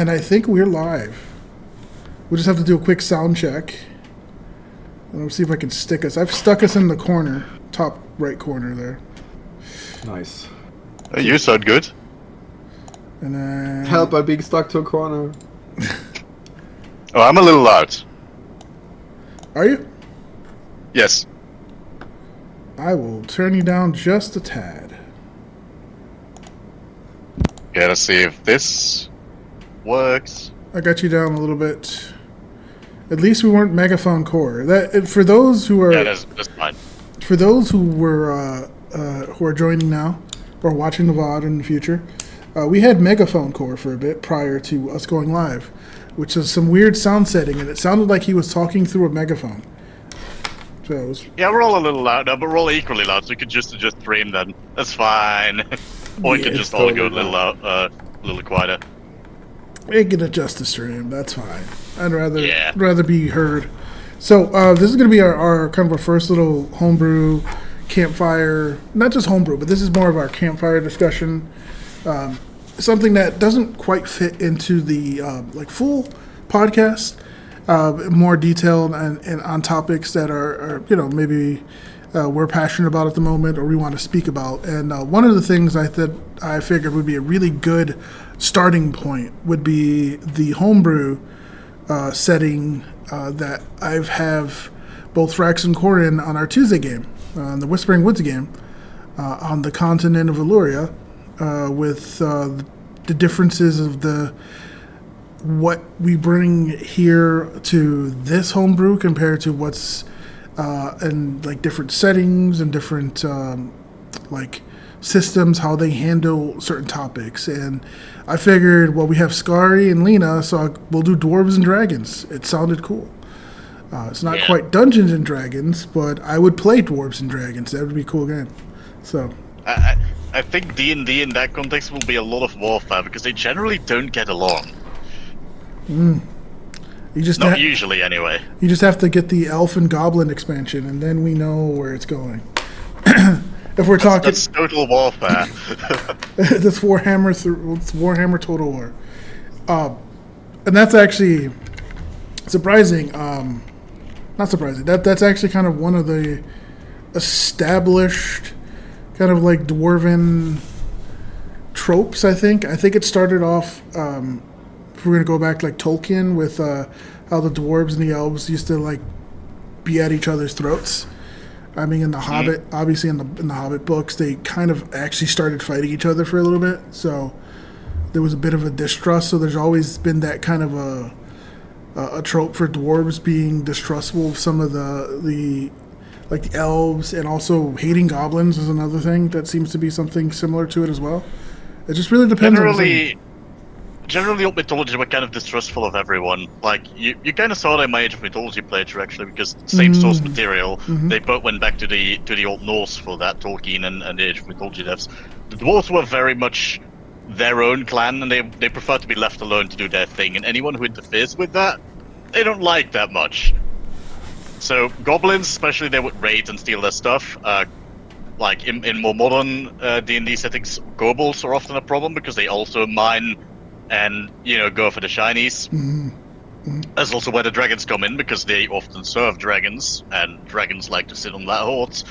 And I think we're live. We'll just have to do a quick sound check. And I'll see if I can stick us. I've stuck us in the corner, top right corner there. Nice. You sound good. And then... Help by being stuck to a corner. Oh, I'm a little loud. Are you? Yes. I will turn you down just a tad. Okay, let's see if this works. I got you down a little bit. At least we weren't megaphone core. That for those who are Yeah, that's fine. for those who are joining now or watching the VOD in the future, we had megaphone core for a bit prior to us going live, which is some weird sound setting, and it sounded like he was talking through a megaphone. So it was, Yeah, we're all a little loud now, but we're all equally loud, so we could just stream then. That's fine. Or we Yeah, could it's just all go a totally little quieter. we can adjust the stream. That's fine. I'd Yeah. rather be heard. So this is going to be our kind of our first little homebrew campfire. Not just homebrew, but this is more of our campfire discussion. Something that doesn't quite fit into the full podcast. More detailed and on topics that are maybe we're passionate about at the moment or we want to speak about. And one of the things I figured would be a really good starting point would be the homebrew setting that I have both Thrax and Khor in on our Tuesday game, the Whispering Woods game, on the continent of Illyria, with the differences of what we bring here to this homebrew compared to what's in like different settings and different systems, how they handle certain topics. And I figured, well, we have Skari and Lena, so we'll do Dwarves and Dragons. It sounded cool. It's not quite Dungeons and Dragons, but I would play Dwarves and Dragons. That would be a cool game. So I think D&D in that context will be a lot of warfare, because they generally don't get along. you just Not usually, anyway. You just have to get the Elf and Goblin expansion, and then we know where it's going. If we're talking, That's total warfare. that's Warhammer. It's Warhammer Total War, and that's actually surprising. Not surprising. That's actually kind of one of the established kind of like dwarven tropes. I think it started off. If we're gonna go back like Tolkien with how the dwarves and the elves used to like be at each other's throats. I mean, in the Hobbit, obviously in the Hobbit books, they kind of actually started fighting each other for a little bit. So there was a bit of a distrust. So there's always been that kind of a trope for dwarves being distrustful of some of the elves, and also hating goblins is another thing that seems to be something similar to it as well. It just really depends. Generally, old mythology were kind of distrustful of everyone. Like, you kind of saw that in my Age of Mythology playthrough, actually, because same source material. They both went back to the Old Norse for that, Tolkien and the Age of Mythology devs. The dwarves were very much their own clan, and they prefer to be left alone to do their thing. And anyone who interferes with that, they don't like that much. So goblins, especially, they would raid and steal their stuff. Like in more modern D&D settings, kobolds are often a problem because they also mine and, go for the shinies. That's also where the dragons come in, because they often serve dragons, and dragons like to sit on that hordes.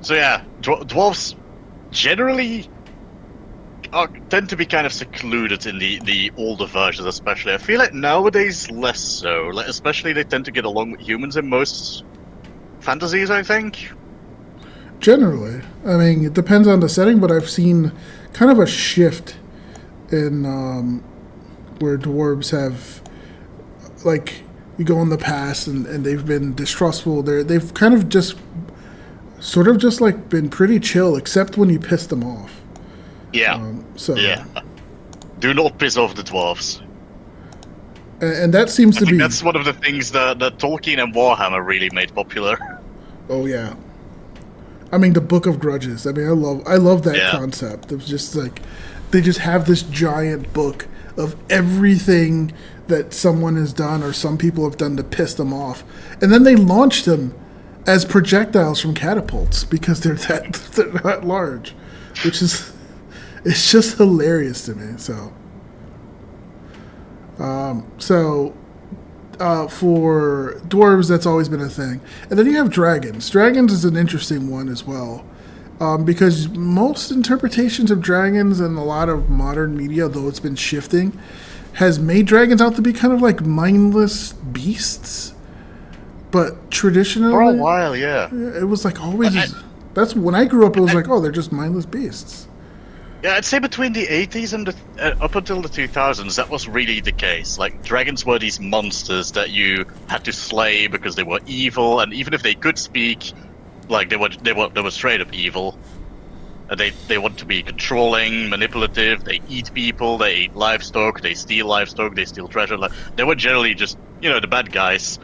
So yeah, dwarves generally tend to be kind of secluded in the older versions, especially. I feel like nowadays less so. Like, especially they tend to get along with humans in most fantasies, I think. Generally, I mean, it depends on the setting, but I've seen kind of a shift in where dwarves have, like, you go in the past and they've been distrustful. They've kind of just been pretty chill, except when you piss them off. Yeah. Yeah. Do not piss off the dwarves. And that seems to be... That's one of the things that Tolkien and Warhammer really made popular. Oh, yeah. I mean, the Book of Grudges. I mean, I love that concept. It was just like, they just have this giant book of everything that someone has done or some people have done to piss them off. And then they launched them as projectiles from catapults because they're that large, which is, it's just hilarious to me. So So for dwarves, that's always been a thing. And then you have dragons. Dragons is an interesting one as well. Because most interpretations of dragons and a lot of modern media, though it's been shifting, has made dragons out to be kind of like mindless beasts. But traditionally, For a while, yeah. it was like always. That's when I grew up. It was like, oh, they're just mindless beasts. Yeah, I'd say between the 80s and up until the 2000s, that was really the case. Like, dragons were these monsters that you had to slay because they were evil, and even if they could speak, like, they were straight up evil. They want to be controlling, manipulative, they eat people, they eat livestock, they steal treasure. Like, they were generally just, the bad guys.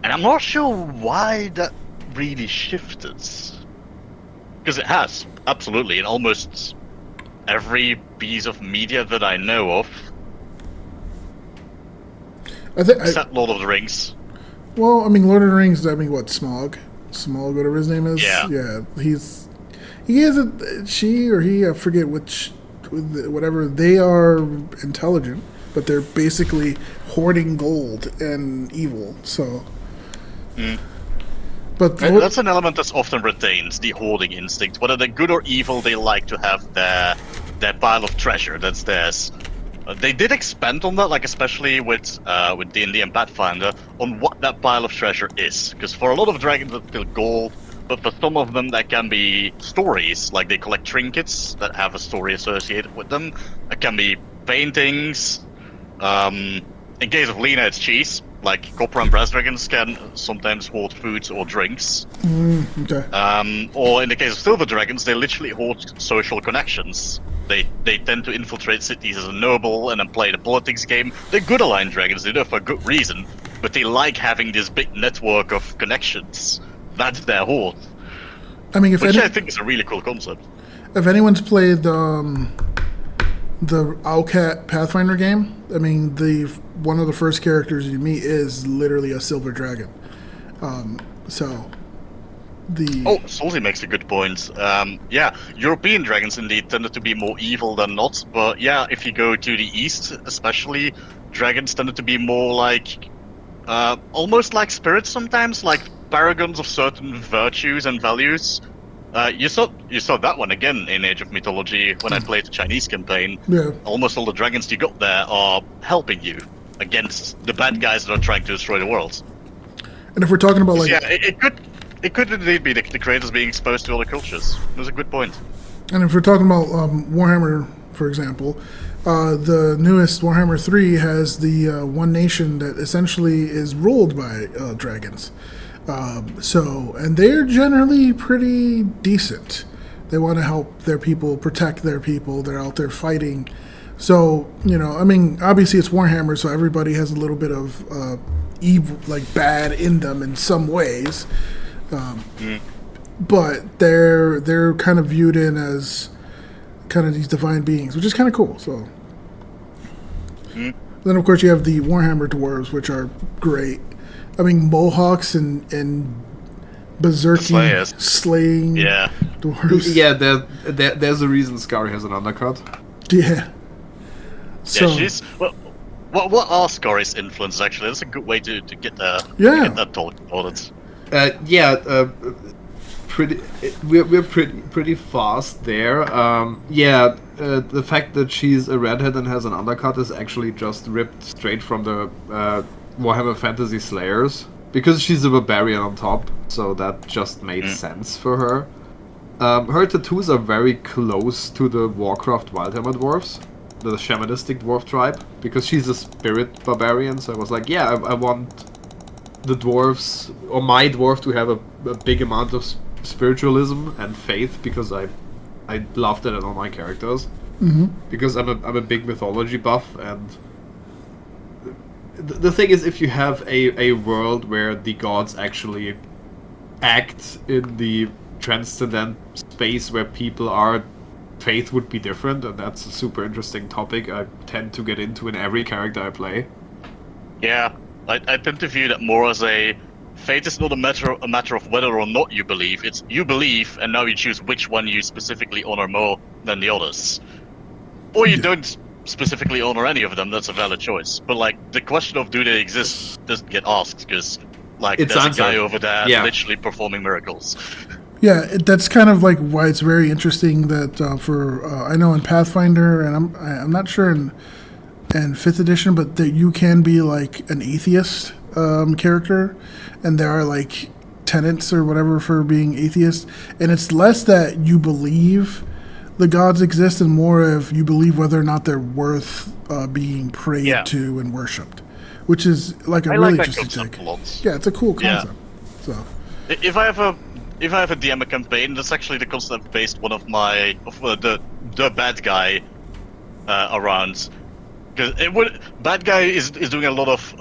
And I'm not sure why that really shifted. Because it has, absolutely, in almost every piece of media that I know of, except Lord of the Rings. Well, I mean, Lord of the Rings. I mean, what Smaug, whatever his name is. Yeah. He is a she or he. I forget which, whatever. They are intelligent, but they're basically hoarding gold and evil. So. But that's an element that's often retained, the hoarding instinct. Whether they're good or evil, they like to have their pile of treasure that's theirs. They did expand on that, like especially with D&D and Pathfinder, on what that pile of treasure is. Because for a lot of dragons, it's still gold, but for some of them, that can be stories. Like they collect trinkets that have a story associated with them. It can be paintings. In case of Lena, it's cheese. Like, copper and brass dragons can sometimes hoard foods or drinks. Okay. Or in the case of silver dragons, they literally hoard social connections. They tend to infiltrate cities as a noble and then play the politics game. They're good aligned dragons, they do it for good reason, but they like having this big network of connections. That's their hoard. I mean, which I think is a really cool concept. If anyone's played the Owlcat Pathfinder game, I mean, one of the first characters you meet is literally a silver dragon. Solzy makes a good point. Yeah, European dragons indeed tended to be more evil than not, but yeah, if you go to the east, especially, dragons tended to be more like, almost like spirits sometimes, like paragons of certain virtues and values. You saw that one again in Age of Mythology when I played the Chinese campaign. Yeah. Almost all the dragons you got there are helping you against the bad guys that are trying to destroy the world. And if we're talking about like, it could indeed be the creators being exposed to other cultures. That's a good point. And if we're talking about Warhammer, for example, the newest Warhammer 3 has the one nation that essentially is ruled by dragons. And they're generally pretty decent. They want to help their people, protect their people. They're out there fighting. So, I mean, obviously it's Warhammer, so everybody has a little bit of evil, like bad in them in some ways. But they're kind of viewed in as kind of these divine beings, which is kind of cool. So, then of course you have the Warhammer dwarves, which are great. I mean, mohawks and berserking, slaying dwarves. Yeah, there's a reason Scary has an undercut. Yeah. So, yeah, what are Scory's influences actually? That's a good way to get that talk about it. We're pretty fast there. The fact that she's a redhead and has an undercut is actually just ripped straight from the Warhammer Fantasy Slayers, because she's a barbarian on top, so that just made sense for her. Her tattoos are very close to the Warcraft Wildhammer dwarves, the shamanistic dwarf tribe, because she's a spirit barbarian. So I was like, I want the dwarves, or my dwarf, to have a big amount of spiritualism and faith, because I loved it in all my characters. Because I'm a big mythology buff, and the thing is, if you have a world where the gods actually act in the transcendent space where people are, faith would be different, and that's a super interesting topic I tend to get into in every character I play. Yeah, I tend to view that more as fate is not a matter of whether or not you believe. It's you believe, and now you choose which one you specifically honor more than the others. Or you don't specifically honor any of them, that's a valid choice. But like the question of do they exist doesn't get asked because like It's there's answered. a guy over there Yeah. literally performing miracles. Yeah, that's kind of like why it's very interesting that I know in Pathfinder, and I'm not sure in fifth edition, but that you can be like an atheist character, and there are like tenets or whatever for being atheist, and it's less that you believe the gods exist and more of you believe whether or not they're worth being prayed Yeah. to and worshipped, which is like a I really like that interesting concept take. a lot. Yeah, it's a cool Yeah. concept. So. If I have a DM campaign, that's actually the concept based one of the bad guy around. Because bad guy is doing a lot of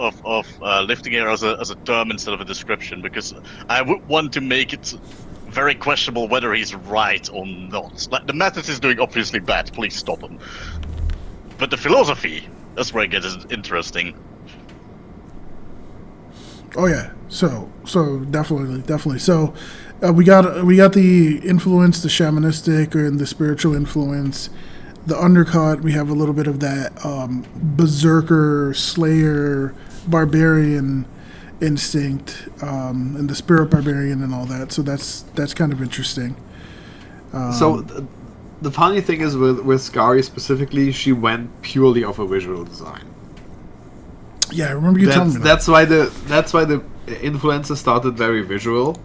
lifting here as a term instead of a description. Because I would want to make it very questionable whether he's right or not. Like the method is doing obviously bad. Please stop him. But the philosophy, that's where it gets interesting. Oh yeah, so definitely. So we got the influence, the shamanistic and the spiritual influence. The undercut, we have a little bit of that berserker, slayer, barbarian instinct, and the spirit barbarian and all that. So that's kind of interesting. So the funny thing is with Skari specifically, she went purely off a visual design. Yeah, I remember you telling me that. That's why the influencer started very visual.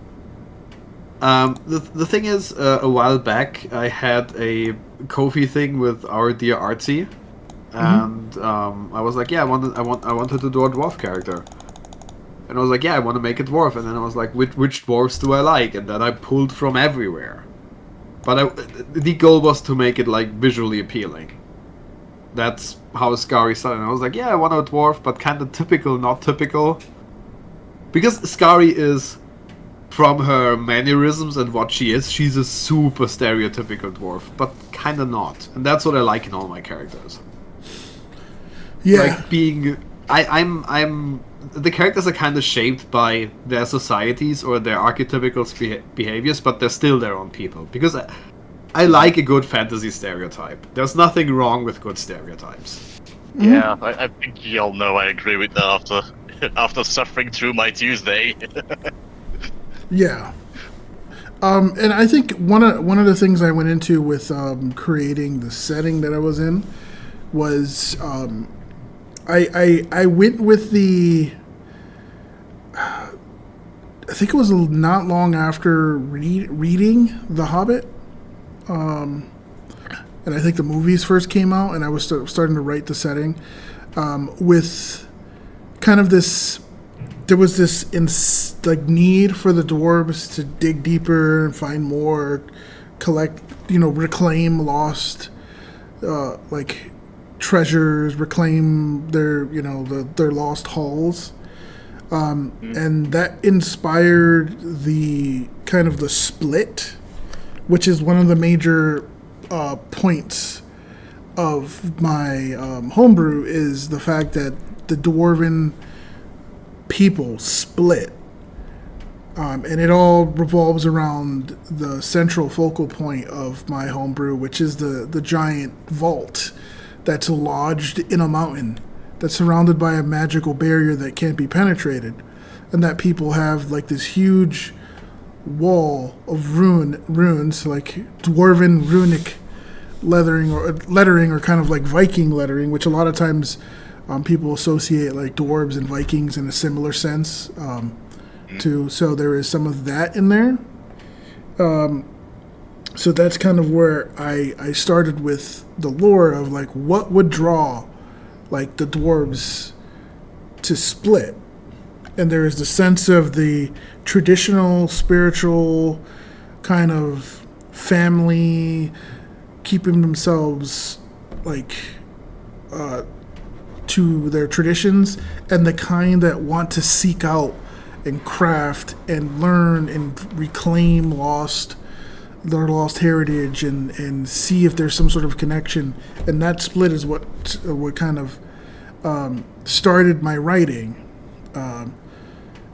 The thing is, a while back I had a Kofi thing with our dear Artsy, and I was like, yeah, I wanted to do a dwarf character, and I was like, yeah, I want to make a dwarf, and then I was like, which dwarves do I like, and then I pulled from everywhere, but the goal was to make it like visually appealing. That's how Skari started. And I was like, yeah, I want a dwarf, but kind of typical, not typical. Because Skari is, from her mannerisms and what she is, she's a super stereotypical dwarf, but kind of not. And that's what I like in all my characters. Yeah, Like being, I'm. The characters are kind of shaped by their societies or their archetypical behaviors, but they're still their own people. Because I like a good fantasy stereotype. There's nothing wrong with good stereotypes. Yeah, I think you all know I agree with that after suffering through my Tuesday. yeah. And I think one of the things I went into with creating the setting that I was in was I went with the. I think it was not long after reading The Hobbit, and I think the movies first came out, and I was starting to write the setting with kind of this. There was this need for the dwarves to dig deeper and find more, collect, reclaim lost, treasures, reclaim their, their lost halls. And that inspired the kind of the split, which is one of the major points of my homebrew, is the fact that the dwarven people split. And it all revolves around the central focal point of my homebrew, which is the giant vault that's lodged in a mountain that's surrounded by a magical barrier that can't be penetrated, and that people have like this huge wall of runes, like dwarven runic lettering or kind of like Viking lettering, which a lot of times people associate like dwarves and Vikings in a similar sense. So there is some of that in there. So that's kind of where I started with the lore of like what would draw like the dwarves to split. And there is the sense of the traditional spiritual kind of family keeping themselves like to their traditions, and the kind that want to seek out and craft and learn and reclaim their lost heritage and see if there's some sort of connection. And that split is what kind of started my writing. And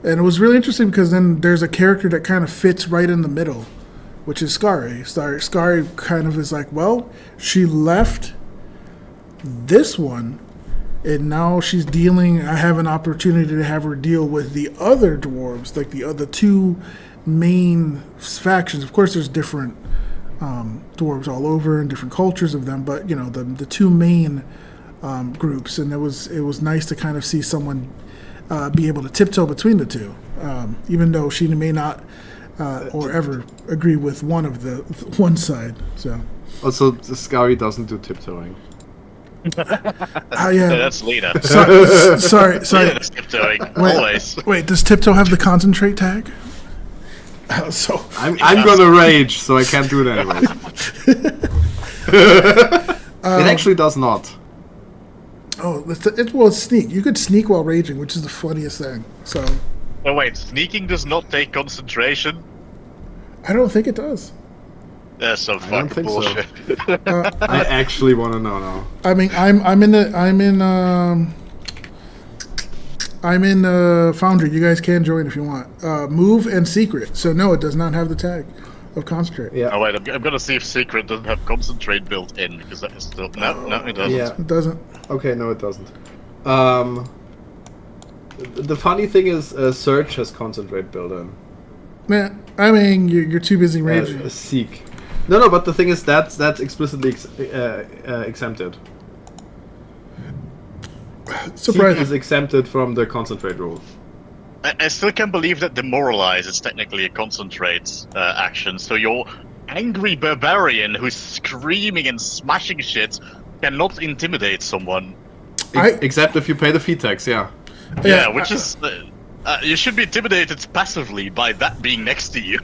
it was really interesting because then there's a character that kind of fits right in the middle, which is Skari. Skari kind of is like, well, she left This one, and now she's dealing. I have an opportunity to have her deal with the other dwarves, like the other two main factions. Of course, there's different dwarves all over and different cultures of them, but the two main groups, and it was nice to kind of see someone be able to tiptoe between the two, even though she may not or ever agree with one side. So Also, the Scary doesn't do tiptoeing. Yeah, that's Lena. Sorry. Lena's tiptoeing, always. Wait, does tiptoe have the concentrate tag? So I'm gonna rage, so I can't do it anyways. It actually does not. Oh, it's sneak. You could sneak while raging, which is the funniest thing. So. Oh wait, sneaking does not take concentration? I don't think it does. That's some I don't fucking think bullshit. so. I actually want to know now. I mean, I'm in Foundry. You guys can join if you want. Move and secret. So no, it does not have the tag of concentrate. Yeah. Oh wait, I'm gonna see if secret doesn't have concentrate built in, because that is still no, it doesn't. Yeah. It doesn't. Okay, no, it doesn't. The funny thing is, Search has concentrate built in. Man, I mean, you're too busy raging. Seek. No, but the thing is that's explicitly exempted. Seek Surprising. is exempted from the concentrate rule. I still can't believe that demoralize is technically a concentrate action. So your angry barbarian who's screaming and smashing shit cannot intimidate someone. Except if you pay the fee tax, yeah. Yeah, which is you should be intimidated passively by that being next to you.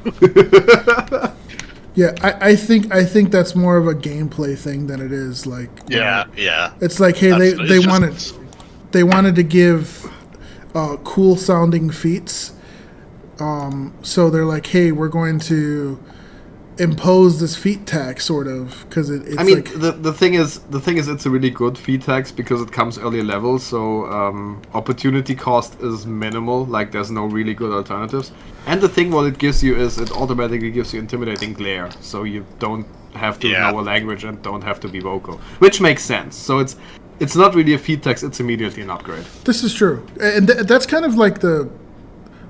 Yeah, I think that's more of a gameplay thing than it is like. Yeah. It's like, hey, they wanted to give cool sounding feats, so they're like, hey, we're going to impose this feat tax, sort of, because it's. I mean, like, the thing is, it's a really good fee tax because it comes early level, so opportunity cost is minimal. Like, there's no really good alternatives. And the thing what it gives you is it automatically gives you intimidating glare, so you don't have to know a language and don't have to be vocal, which makes sense. So it's not really a feed tax; it's immediately an upgrade. This is true, and that's kind of like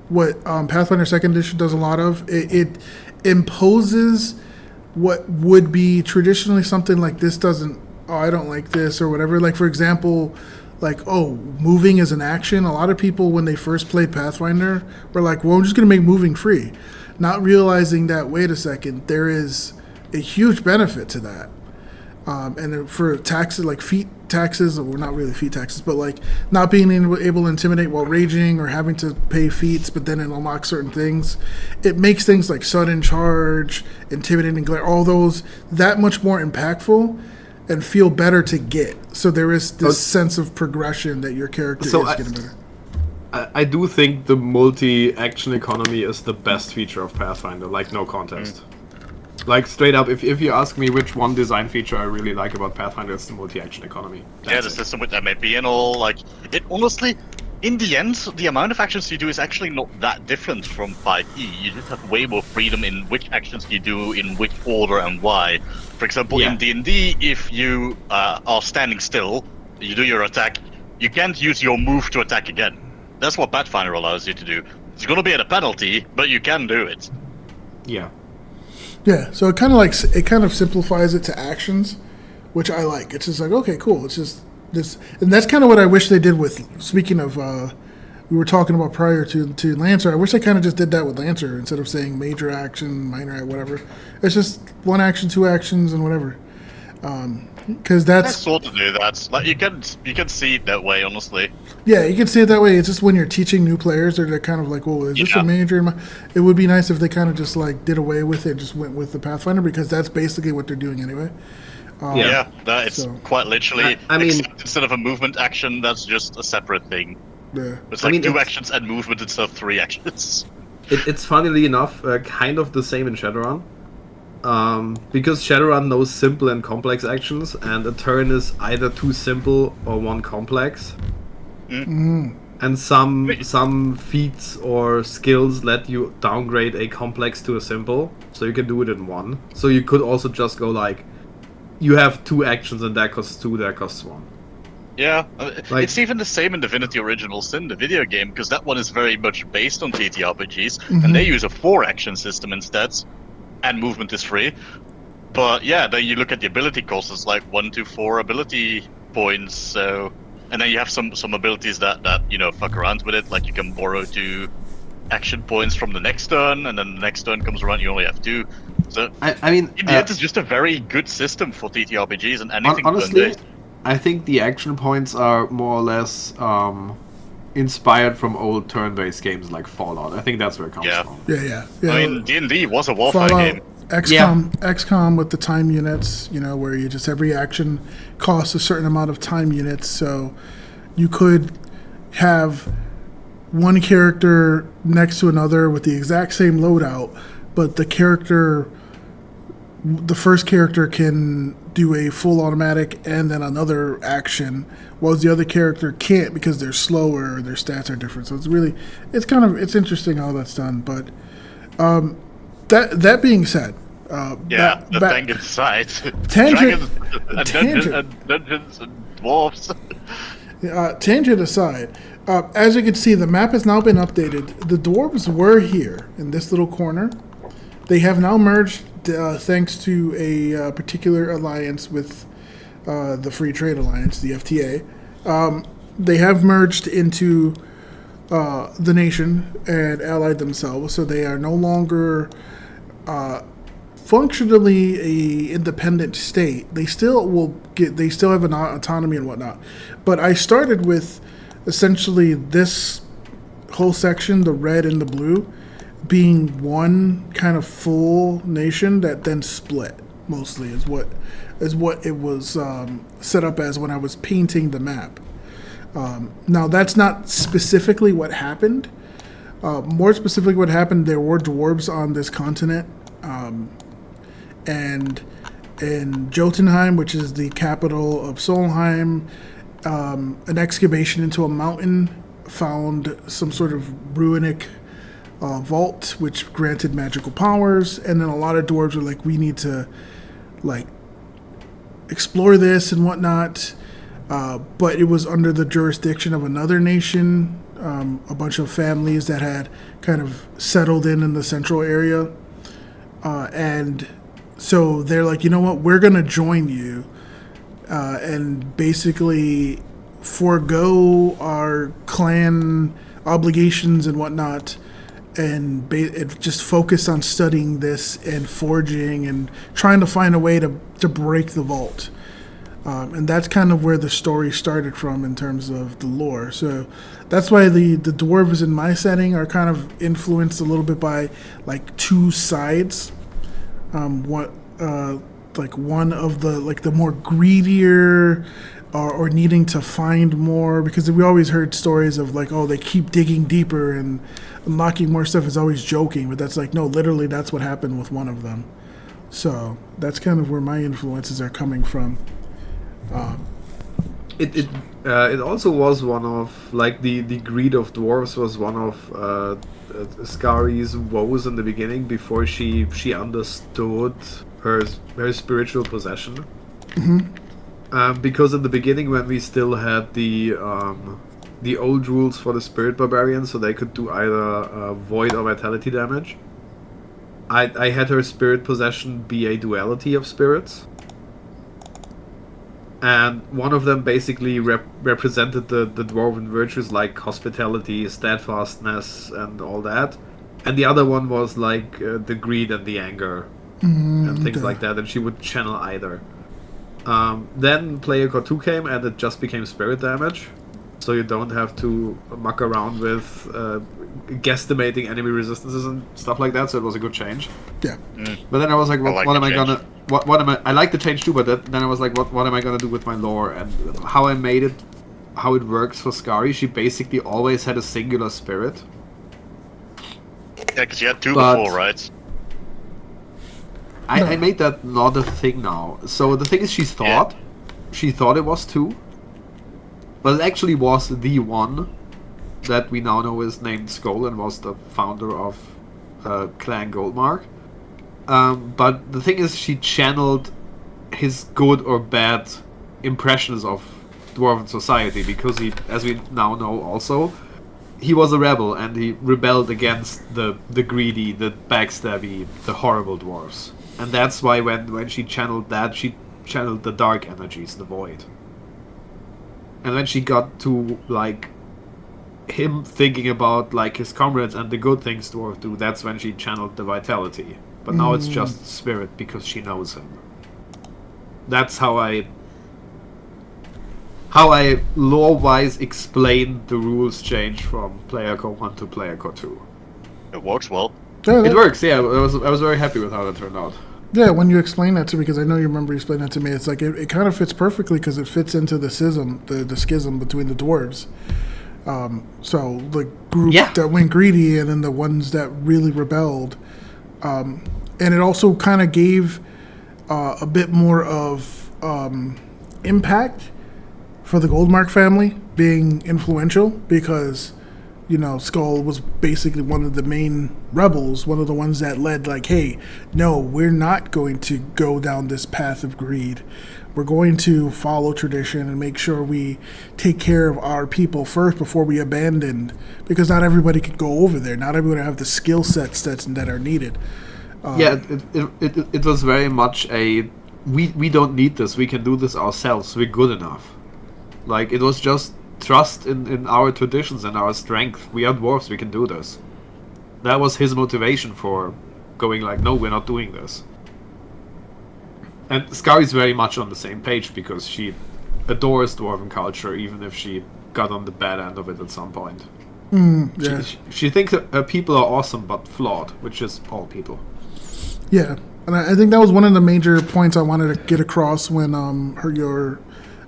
what Pathfinder Second Edition does a lot of. It imposes what would be traditionally something like this doesn't. Oh, I don't like this or whatever. Like, for example, like, oh, moving is an action. A lot of people, when they first played Pathfinder, were like, well, I'm just going to make moving free, not realizing that, wait a second, there is a huge benefit to that. And for taxes, like feat taxes, or not really feat taxes, but like not being able to intimidate while raging or having to pay feats, but then it unlocks certain things. It makes things like sudden charge, intimidating glare, all those that much more impactful and feel better to get. So there is this sense of progression that your character is getting better. I do think the multi-action economy is the best feature of Pathfinder, like no contest. Like, straight up, if you ask me which one design feature I really like about Pathfinder, it's the multi-action economy. That's the system with MAP and all, like, it honestly, in the end, the amount of actions you do is actually not that different from 5e. You just have way more freedom in which actions you do, in which order and why. For example, in D&D, if you are standing still, you do your attack, you can't use your move to attack again. That's what Pathfinder allows you to do. It's gonna be at a penalty, but you can do it. Yeah. Yeah, so it kind of simplifies it to actions, which I like. It's just like, okay, cool. It's just this, and that's kind of what I wish they did with. Speaking of, we were talking about prior to Lancer. I wish they kind of just did that with Lancer instead of saying major action, minor, whatever. It's just one action, two actions, and whatever. Because that's sort of do that. Like you can see it that way, honestly. Yeah, you can see it that way. It's just when you're teaching new players, they're kind of like, "Well, is this a major?" It would be nice if they kind of just like did away with it, just went with the Pathfinder, because that's basically what they're doing anyway. It's quite literally. I mean, instead of a movement action, that's just a separate thing. Yeah, it's like two actions and movement instead of three actions. It's funnily enough kind of the same in Shadowrun. Because Shadowrun knows simple and complex actions, and a turn is either too simple or one complex. Mm-hmm. And some feats or skills let you downgrade a complex to a simple, so you can do it in one. So you could also just go like, you have 2 actions and that costs 2, that costs 1. Yeah, Like- it's even the same in Divinity Original Sin, the video game, because that one is very much based on TTRPGs, Mm-hmm. and they use a 4-action system instead, and movement is free. But yeah, then you look at the ability cost, it's like 1 to 4 ability points, so... And then you have some abilities that fuck around with it, like you can borrow 2 action points from the next turn, and then the next turn comes around, you only have 2. So, I mean, in the end, it's just a very good system for TTRPGs, and anything honestly, turn-based. I think the action points are more or less inspired from old turn-based games like Fallout. I think that's where it comes Yeah. from. Yeah. I mean, D&D was a warfare Fallout, game. XCOM with the time units, where you just every action costs a certain amount of time units, so you could have one character next to another with the exact same loadout, but the first character can do a full automatic and then another action, whereas the other character can't because they're slower or their stats are different. So it's interesting how that's done. But that being said, tangent aside. Tangent- Dragons tangent. and dungeons and dwarves. Tangent aside, as you can see, the map has now been updated. The dwarves were here in this little corner. They have now merged thanks to a particular alliance with the Free Trade Alliance, the FTA. They have merged into the nation and allied themselves, so they are no longer functionally a independent state. They still have an autonomy and whatnot. But I started with essentially this whole section, the red and the blue, being one kind of full nation that then split. Mostly is what it was set up as when I was painting the map. Now that's not specifically what happened. More specifically, what happened, there were dwarves on this continent. And in Jotunheim, which is the capital of Solheim, an excavation into a mountain found some sort of runic vault, which granted magical powers. And then a lot of dwarves were like, we need to explore this and whatnot. But it was under the jurisdiction of another nation, a bunch of families that had kind of settled in the central area. And so they're like, you know what, we're going to join you and basically forego our clan obligations and whatnot and just focus on studying this and forging and trying to find a way to break the vault. And that's kind of where the story started from in terms of the lore. So that's why the dwarves in my setting are kind of influenced a little bit by like 2 sides. One of the more greedier or needing to find more, because we always heard stories of like, oh, they keep digging deeper and unlocking more stuff is always joking, but that's like, no, literally that's what happened with one of them. So that's kind of where my influences are coming from. It also was one of, like, the greed of dwarves was one of Skari's woes in the beginning before she understood her spiritual possession. Mm-hmm. Because in the beginning, when we still had the old rules for the spirit barbarians, so they could do either void or vitality damage, I had her spirit possession be a duality of spirits. And one of them basically represented the dwarven virtues like hospitality, steadfastness, and all that. And the other one was like the greed and the anger and things like that. And she would channel either. Then player Khor 2 came and it just became spirit damage. So you don't have to muck around with guesstimating enemy resistances and stuff like that. So it was a good change. Yeah. But then I was like, what am I change. gonna... What am I? I like the change too, but then I was like, what am I gonna do with my lore and how I made it, how it works for Skari? She basically always had a singular spirit. Yeah, because you had 2 before, right? I made that not a thing now. So the thing is, she thought it was 2, but it actually was the one that we now know is named Skull and was the founder of Clan Goldmark. But the thing is, she channeled his good or bad impressions of dwarven society, because he, as we now know also, he was a rebel and he rebelled against the greedy, the backstabby, the horrible dwarves. And that's why when she channeled that, she channeled the dark energies, the void. And when she got to like him thinking about like his comrades and the good things dwarves do, that's when she channeled the vitality. But now it's just spirit because she knows him. That's how I lore-wise explain the rules change from player Khor 1 to player Khor 2. It works well. Yeah, It works, yeah. I was very happy with how that turned out. Yeah, when you explain that to me, because I know you remember explaining that to me, it's like it kind of fits perfectly because it fits into the schism between the dwarves. So the group that went greedy and then the ones that really rebelled. And it also kind of gave a bit more of impact for the Goldmark family being influential because, you know, Skull was basically one of the main rebels, one of the ones that led like, hey, no, we're not going to go down this path of greed. We're going to follow tradition and make sure we take care of our people first before we abandon, because not everybody could go over there. Not everybody have the skill sets that are needed. It was very much a we don't need this. We can do this ourselves. We're good enough. Like, it was just trust in our traditions and our strength. We are dwarves. We can do this. That was his motivation for going like, no, we're not doing this. And Scar is very much on the same page because she adores dwarven culture, even if she got on the bad end of it at some point. Yeah. She thinks her people are awesome but flawed, which is all people. Yeah, and I think that was one of the major points I wanted to get across when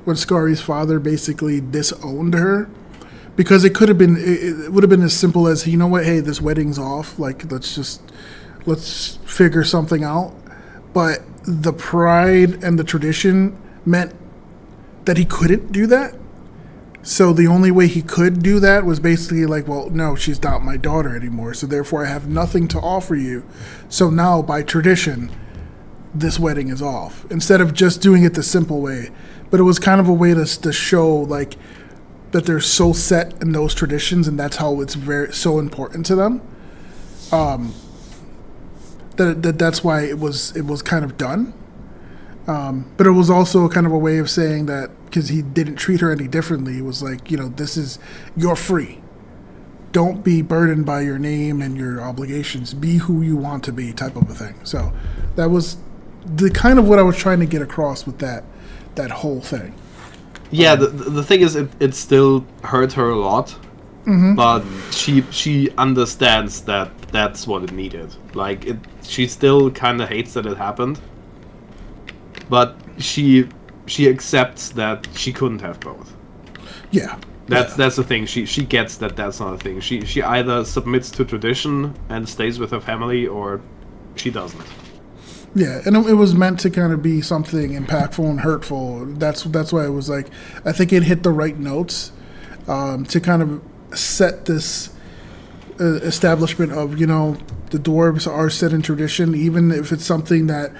when Skari's father basically disowned her, because it would have been as simple as, you know what, hey, this wedding's off, like let's figure something out. But the pride and the tradition meant that he couldn't do that. So the only way he could do that was basically like, well, no, she's not my daughter anymore, so therefore I have nothing to offer you. So now, by tradition, this wedding is off. Instead of just doing it the simple way. But it was kind of a way to show, like, that they're so set in those traditions, and that's how it's so important to them. That's why it was kind of done. But it was also kind of a way of saying that, because he didn't treat her any differently, it was like, you know, you're free. Don't be burdened by your name and your obligations. Be who you want to be, type of a thing. So that was the kind of what I was trying to get across with that whole thing. Yeah, the thing is, it still hurt her a lot, but she understands that that's what it needed. Like, she still kind of hates that it happened, but she accepts that she couldn't have both. Yeah. That's the thing. She gets that that's not a thing. She either submits to tradition and stays with her family, or she doesn't. Yeah, and it was meant to kind of be something impactful and hurtful. That's why it was like, I think it hit the right notes to kind of set this establishment of, you know, the dwarves are set in tradition, even if it's something that,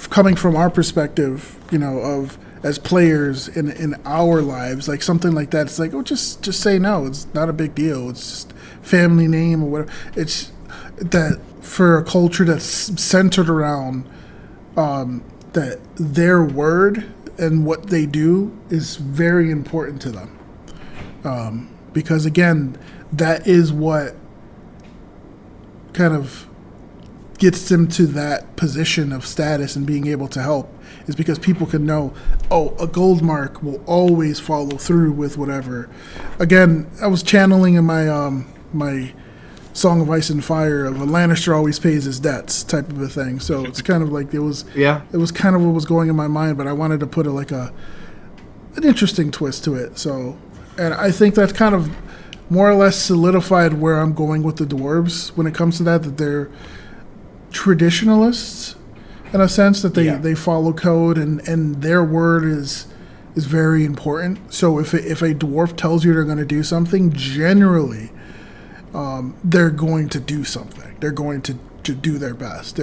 coming from our perspective, you know, of as players in our lives, like something like that, it's like, oh, just say no. It's not a big deal. It's just family name or whatever. It's that for a culture that's centered around that their word and what they do is very important to them. Because again, that is what kind of gets them to that position of status and being able to help, is because people can know, oh, a Goldmark will always follow through with whatever. Again, I was channeling in my my Song of Ice and Fire of a Lannister always pays his debts type of a thing. So it's kind of like it was kind of what was going in my mind, but I wanted to put an interesting twist to it. So, and I think that's kind of more or less solidified where I'm going with the dwarves when it comes to that they're traditionalists in a sense, that they follow code and their word is very important. So if a dwarf tells you they're going to do something, generally they're going to do something. They're going to do their best.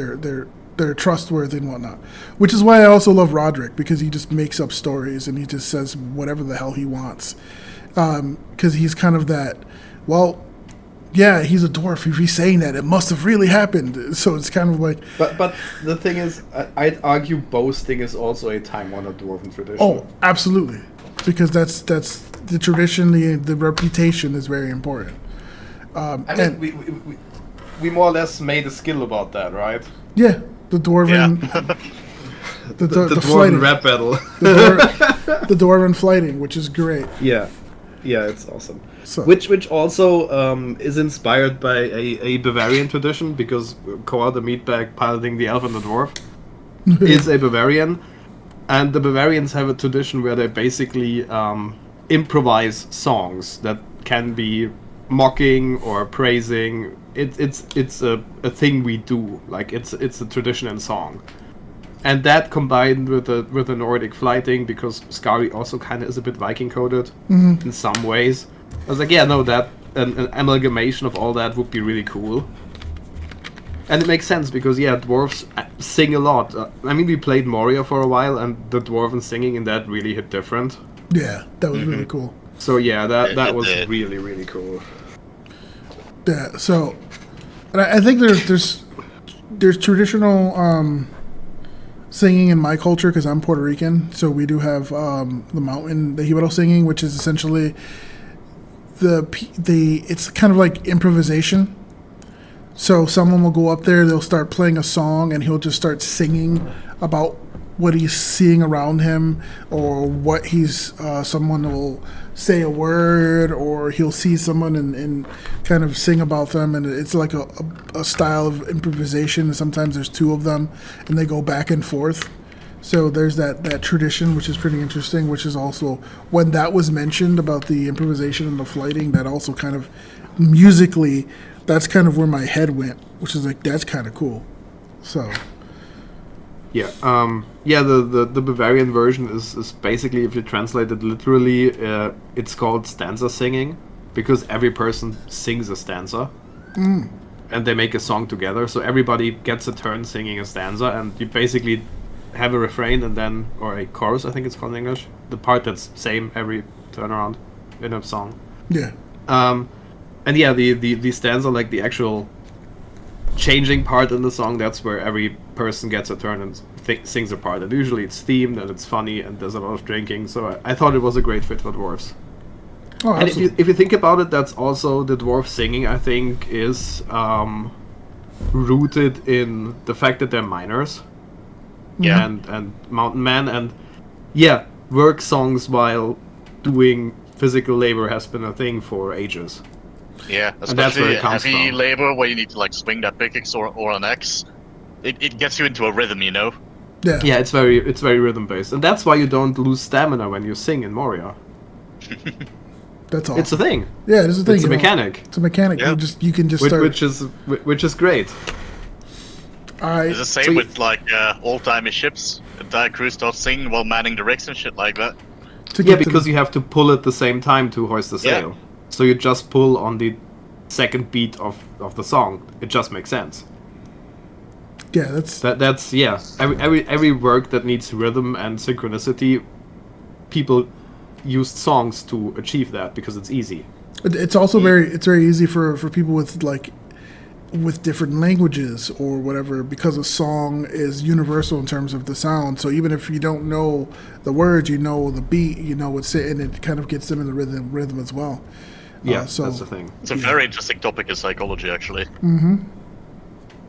they're trustworthy and whatnot. Which is why I also love Roderick, because he just makes up stories and he just says whatever the hell he wants. Because he's kind of that, well, yeah, he's a dwarf. If he's saying that, it must have really happened. So it's kind of like... But the thing is, I'd argue boasting is also a time-honored dwarven tradition. Oh, absolutely. Because that's the tradition, the reputation is very important. I mean, we more or less made a skill about that, right? Yeah, the dwarven... The dwarven flighting. rap battle. The dwarven flighting, which is great. Yeah, it's awesome. So. Which also is inspired by a Bavarian tradition, because Khor, the meatbag piloting the elf and the dwarf, is a Bavarian, and the Bavarians have a tradition where they basically improvise songs that can be mocking or praising. It's a thing we do, like it's a tradition in song. And that combined with the Nordic flighting, because Skari also kind of is a bit Viking coded in some ways. I was like, yeah, no, that an amalgamation of all that would be really cool. And it makes sense because, yeah, dwarves sing a lot. I mean, we played Moria for a while, and the dwarven singing in that really hit different. Yeah, that was really cool. So yeah, that was really, really cool. Yeah, so and I think there's traditional singing in my culture, because I'm Puerto Rican. So we do have the mountain, the Jibaro singing, which is essentially it's kind of like improvisation. So someone will go up there, they'll start playing a song, and he'll just start singing about what he's seeing around him, or what he's someone will say a word, or he'll see someone and kind of sing about them, and it's like a style of improvisation. And sometimes there's two of them and they go back and forth. So there's that tradition, which is pretty interesting, which is also, when that was mentioned about the improvisation and the flighting, that also kind of musically, that's kind of where my head went, which is like, that's kind of cool. So yeah, the Bavarian version is basically, if you translate it literally, it's called stanza singing, because every person sings a stanza, and they make a song together. So everybody gets a turn singing a stanza, and you basically have a refrain and then, or a chorus, I think it's called in English, the part that's same every turnaround in a song. yeah, and yeah, the stanza, like the actual changing part in the song, that's where every person gets a turn and sings a part. And usually it's themed and it's funny and there's a lot of drinking. So I thought it was a great fit for dwarves. oh, And absolutely. if you think about it, that's also the dwarf singing, I think, is rooted in the fact that they're miners. Yeah. And mountain men, and yeah, work songs while doing physical labor has been a thing for ages. Yeah, And that's where especially it comes heavy from. labor where you need to like swing that pickaxe or an axe. It gets you into a rhythm, you know. Yeah, Yeah, it's very rhythm based, and that's why you don't lose stamina when you sing in Moria. that's all. It's a thing. Yeah, it is a thing. It's a you know. mechanic, It's a mechanic. Yeah. You can just start. which is great. It's the same So with like old-timey ships. The entire crew starts singing while manning the rigs and shit like that. to Yeah, get to because the- you have to pull at the same time to hoist the Yeah. sail. So you just pull on the second beat of the song. It just makes sense. yeah, that's Yeah. Every work that needs rhythm and synchronicity, people used songs to achieve that because it's easy. it's also very easy for people with different languages or whatever, because a song is universal in terms of the sound. So even if you don't know the words, you know the beat, you know what's it, and it kind of gets them in the rhythm as well. Yeah, so that's the thing. It's a very interesting topic in psychology, actually. Mm-hmm.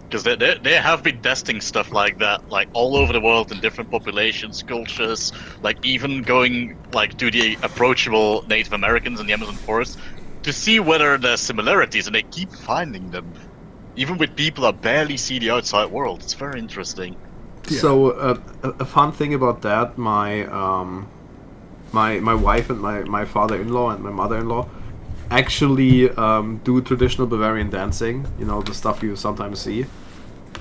Because they have been testing stuff like that, like all over the world in different populations, cultures, like even going like to the approachable Native Americans in the Amazon forest to see whether there's similarities, and they keep finding them, even with people that barely see the outside world. It's very interesting. Yeah. So a fun thing about that, my wife and my father-in-law and my mother-in-law actually do traditional Bavarian dancing. You know, the stuff you sometimes see,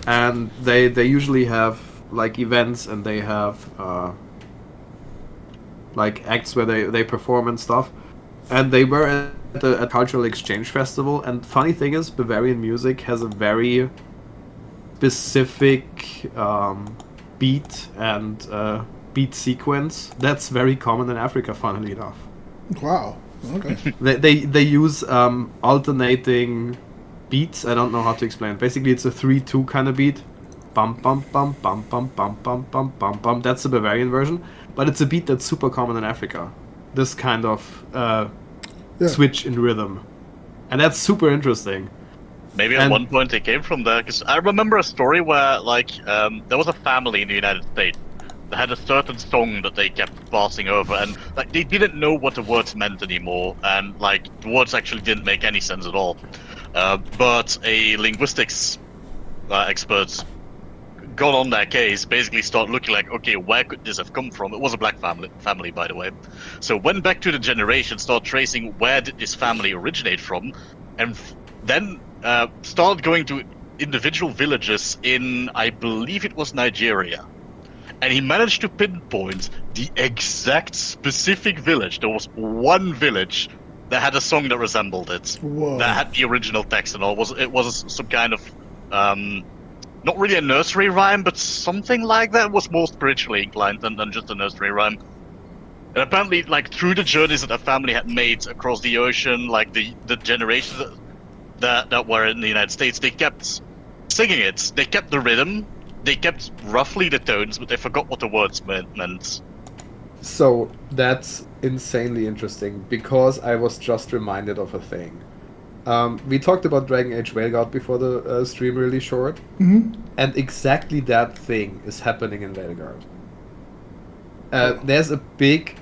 and they usually have like events, and they have like acts where they perform and stuff. And they were at a cultural exchange festival. And funny thing is, Bavarian music has a very specific beat and beat sequence that's very common in Africa, funnily enough. Wow. Okay. They use alternating beats. I don't know how to explain. Basically, it's a 3/2 kind of beat. Bum bum bum bum bum bum bum bum bum bum. That's the Bavarian version, but it's a beat that's super common in Africa. This kind of switch in rhythm, and that's super interesting. Maybe at one point they came from there, because I remember a story where, like, there was a family in the United States that had a certain song that they kept passing over, and like they didn't know what the words meant anymore, and like the words actually didn't make any sense at all. But a linguistics expert got on their case, basically started looking like, okay, where could this have come from? It was a black family, by the way. So went back to the generation, started tracing where did this family originate from, and then started going to individual villages in, I believe it was Nigeria. And he managed to pinpoint the exact specific village. There was one village that had a song that resembled it. Whoa. That had the original text and all. It was some kind of not really a nursery rhyme, but something like that. It was more spiritually inclined than just a nursery rhyme. And apparently, like, through the journeys that the family had made across the ocean, like the generations that were in the United States, they kept singing it. They kept the rhythm. They kept roughly the tones, but they forgot what the words meant. So that's insanely interesting, because I was just reminded of a thing. We talked about Dragon Age Veilguard before the stream really short, and exactly that thing is happening in Veilguard. There's a big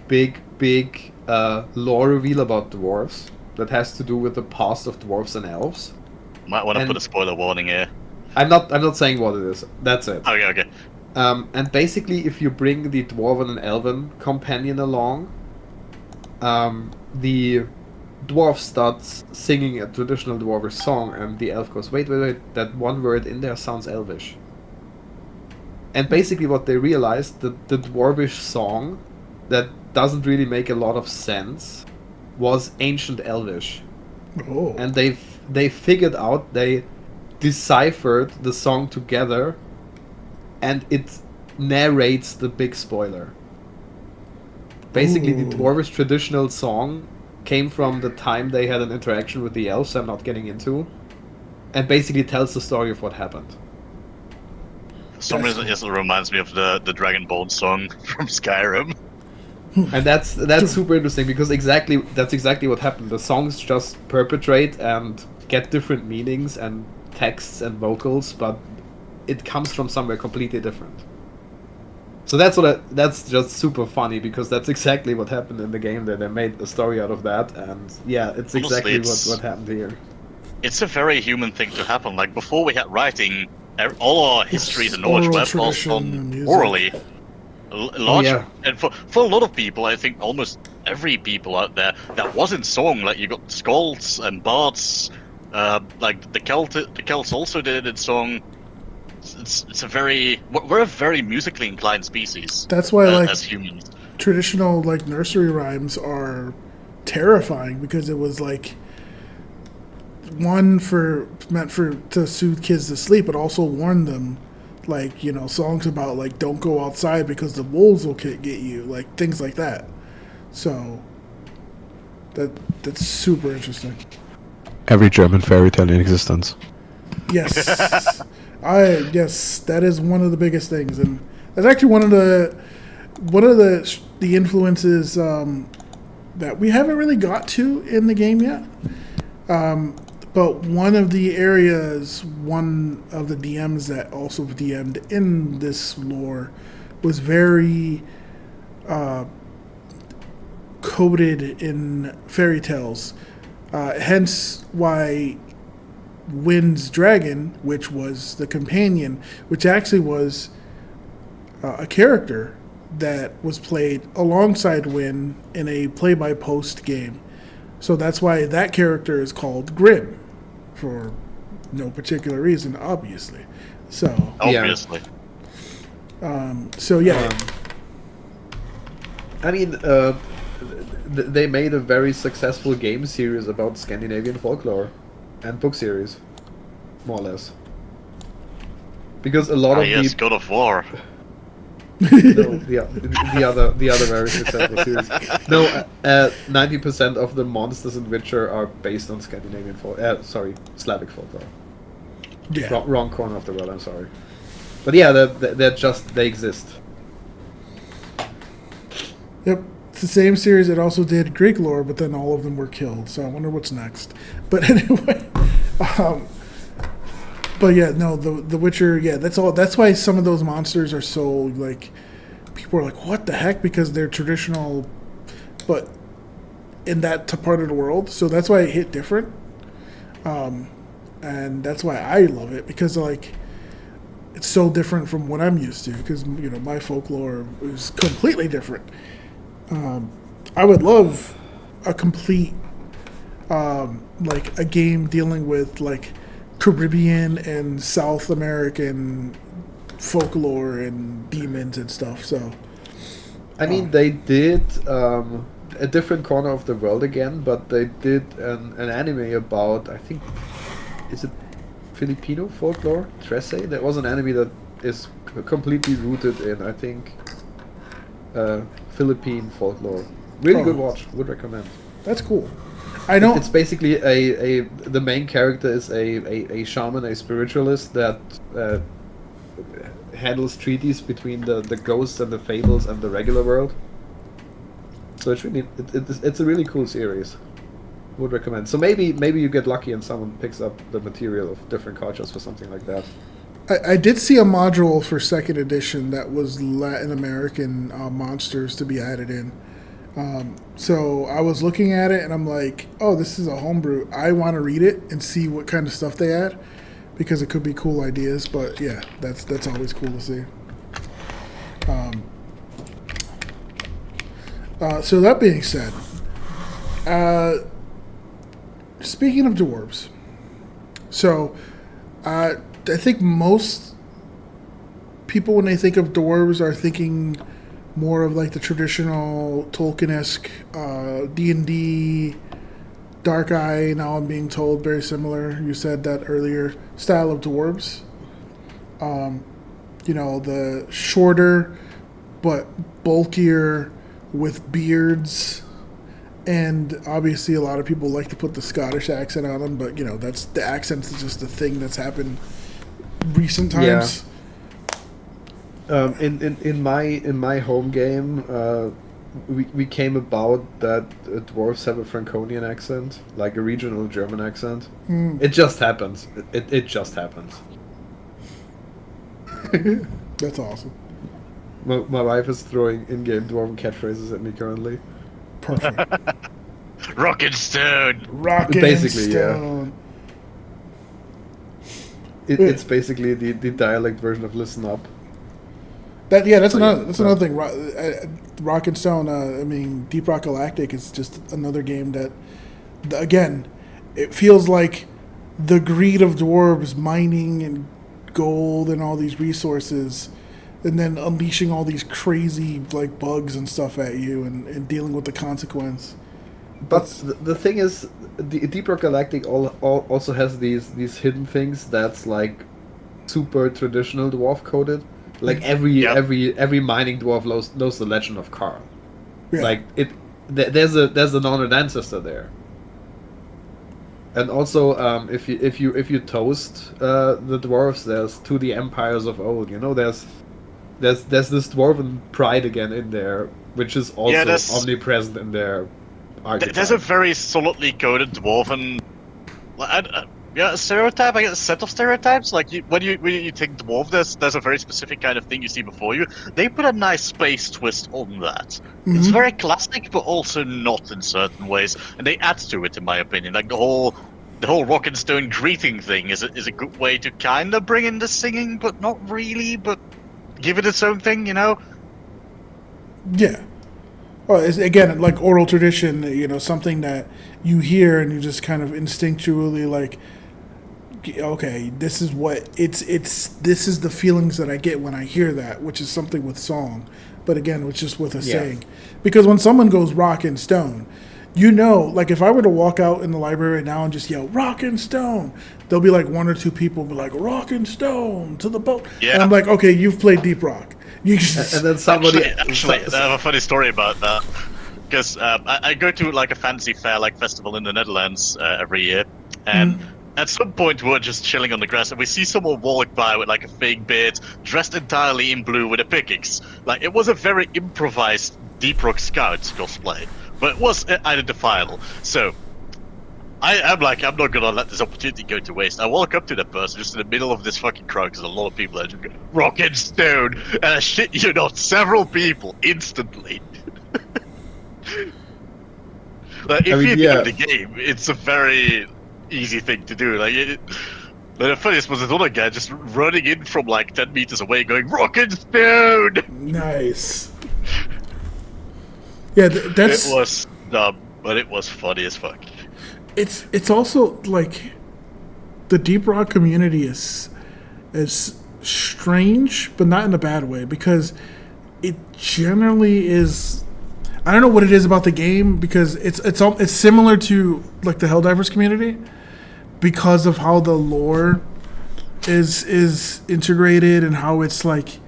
lore reveal about dwarves that has to do with the past of dwarves and elves. Might want to put a spoiler warning here. I'm not saying what it is. That's it. Okay. And basically, if you bring the dwarven and elven companion along, the dwarf starts singing a traditional dwarvish song, and the elf goes, wait, that one word in there sounds elvish. And basically what they realized, that the dwarvish song that doesn't really make a lot of sense was ancient elvish. Oh. And they figured out, they deciphered the song together, and it narrates the big spoiler. Basically, the dwarvish traditional song came from the time they had an interaction with the elves I'm not getting into, and basically tells the story of what happened. For some reason, it reminds me of the Dragonborn song from Skyrim. And that's super interesting, because that's exactly what happened. The songs just perpetrate and get different meanings and texts and vocals, but it comes from somewhere completely different. So that's just super funny, because that's exactly what happened in the game. That they made a story out of that, and yeah, it's exactly what happened here. It's a very human thing to happen. Like, before we had writing, all our histories and knowledge were passed on orally. And for a lot of people, I think almost every people out there, that wasn't song. Like, you got skalds and bards. Like the Celts also did it in song. We're a very musically inclined species. That's why, as humans, traditional like nursery rhymes are terrifying, because it was like meant to soothe kids to sleep, but also warn them, like, you know, songs about like don't go outside because the wolves will get you, like things like that. So that's super interesting. Every German fairy tale in existence. Yes. Yes, that is one of the biggest things, and that's actually one of the influences that we haven't really got to in the game yet. But one of the areas, one of the DMs that also DM'd in this lore was very coded in fairy tales. Hence why Wind's dragon, which was the companion, which actually was a character that was played alongside Wind in a play-by-post game. So that's why that character is called Grim, for no particular reason, obviously. So obviously. I mean, they made a very successful game series about Scandinavian folklore and book series, more or less. because a lot of yes, God of War. no, the other very successful series. No, 90% of the monsters in Witcher are based on Scandinavian Slavic folklore. Yeah. Wrong corner of the world. I'm sorry, but yeah, they exist. Yep. It's the same series that also did Greek lore, but then all of them were killed. So I wonder what's next. But anyway, but yeah, no, the Witcher. Yeah, that's all. That's why some of those monsters are so like, people are like, what the heck? Because they're traditional, but in that part of the world. So that's why it hit different. And that's why I love it, because like it's so different from what I'm used to. Because my folklore is completely different. I would love a complete like a game dealing with like Caribbean and South American folklore and demons and stuff. So I mean, they did a different corner of the world again, but they did an anime about, I think, is it Filipino folklore? Trece? There was an anime that is completely rooted in, I think, Philippine folklore. Really good watch. Would recommend. That's cool. I know it's basically the main character is a shaman, a spiritualist that handles treaties between the ghosts and the fables and the regular world. So it's really it's a really cool series. Would recommend. So maybe you get lucky and someone picks up the material of different cultures for something like that. I did see a module for 2nd edition that was Latin American monsters to be added in. So I was looking at it and I'm like, oh, this is a homebrew. I want to read it and see what kind of stuff they add, because it could be cool ideas. But yeah, that's always cool to see. So that being said, speaking of dwarves, so I think most people, when they think of dwarves, are thinking more of like the traditional Tolkien-esque D&D, Dark Eye. Now I'm being told very similar. You said that earlier. Style of dwarves. The shorter but bulkier with beards. And obviously a lot of people like to put the Scottish accent on them, but that's the accent's just a thing that's happened recent times. In my home game, we came about that dwarves have a Franconian accent, like a regional German accent. It just happens. It just happens. That's awesome. My wife is throwing in-game dwarven catchphrases at me currently. Perfect. Rock and Stone. Rock and Basically, Stone. Yeah. It's basically the dialect version of Listen Up. That's another thing. Rock and Stone. I mean, Deep Rock Galactic is just another game that, again, it feels like the greed of dwarves mining and gold and all these resources, and then unleashing all these crazy like bugs and stuff at you, and dealing with the consequence. But the thing is, the Deep Rock Galactic also has these hidden things that's like super traditional dwarf coded. Like every mining dwarf knows the legend of Khor. Yeah. Like there's an honored ancestor there. And also, if you toast the dwarves, there's to the empires of old. There's this dwarven pride again in there, which is also omnipresent in their archetype. There's a very solidly coded dwarven, stereotype. I guess a set of stereotypes. Like when you think dwarf, there's a very specific kind of thing you see before you. They put a nice space twist on that. Mm-hmm. It's very classic, but also not in certain ways, and they add to it, in my opinion. Like the whole Rock and Stone greeting thing is a good way to kind of bring in the singing, but not really, but give it its own thing, Yeah. Well, it's, again, like oral tradition, something that you hear and you just kind of instinctually like, okay, this is what this is the feelings that I get when I hear that, which is something with song, but again, it's just with a saying. Because when someone goes Rock and Stone, you know, like if I were to walk out in the library right now and just yell "Rock and Stone," there'll be like one or two people be like "Rock and Stone to the boat," Yeah. and I'm like, okay, you've played Deep Rock. You just, And then somebody Actually, I have a funny story about that. Because I go to like a fancy fair, like festival in the Netherlands every year, and at some point we're just chilling on the grass, and we see someone walk by with like a fake beard, dressed entirely in blue with a pickaxe. Like it was a very improvised Deep Rock Scouts cosplay, but it was identifiable. So I'm like, I'm not gonna let this opportunity go to waste. I walk up to that person just in the middle of this fucking crowd because a lot of people are just going, "Rock and Stone," and I shit you not, several people instantly. Like, if you know the game, it's a very easy thing to do. Like, the funniest was another guy just running in from like 10 meters away, going "Rock and Stone." nice. Yeah, that's. It was dumb, but it was funny as fuck. It's also like the Deep Rock community is strange, but not in a bad way, because it generally is. I don't know what it is about the game, because it's similar to like the Helldivers community because of how the lore is integrated and how it's like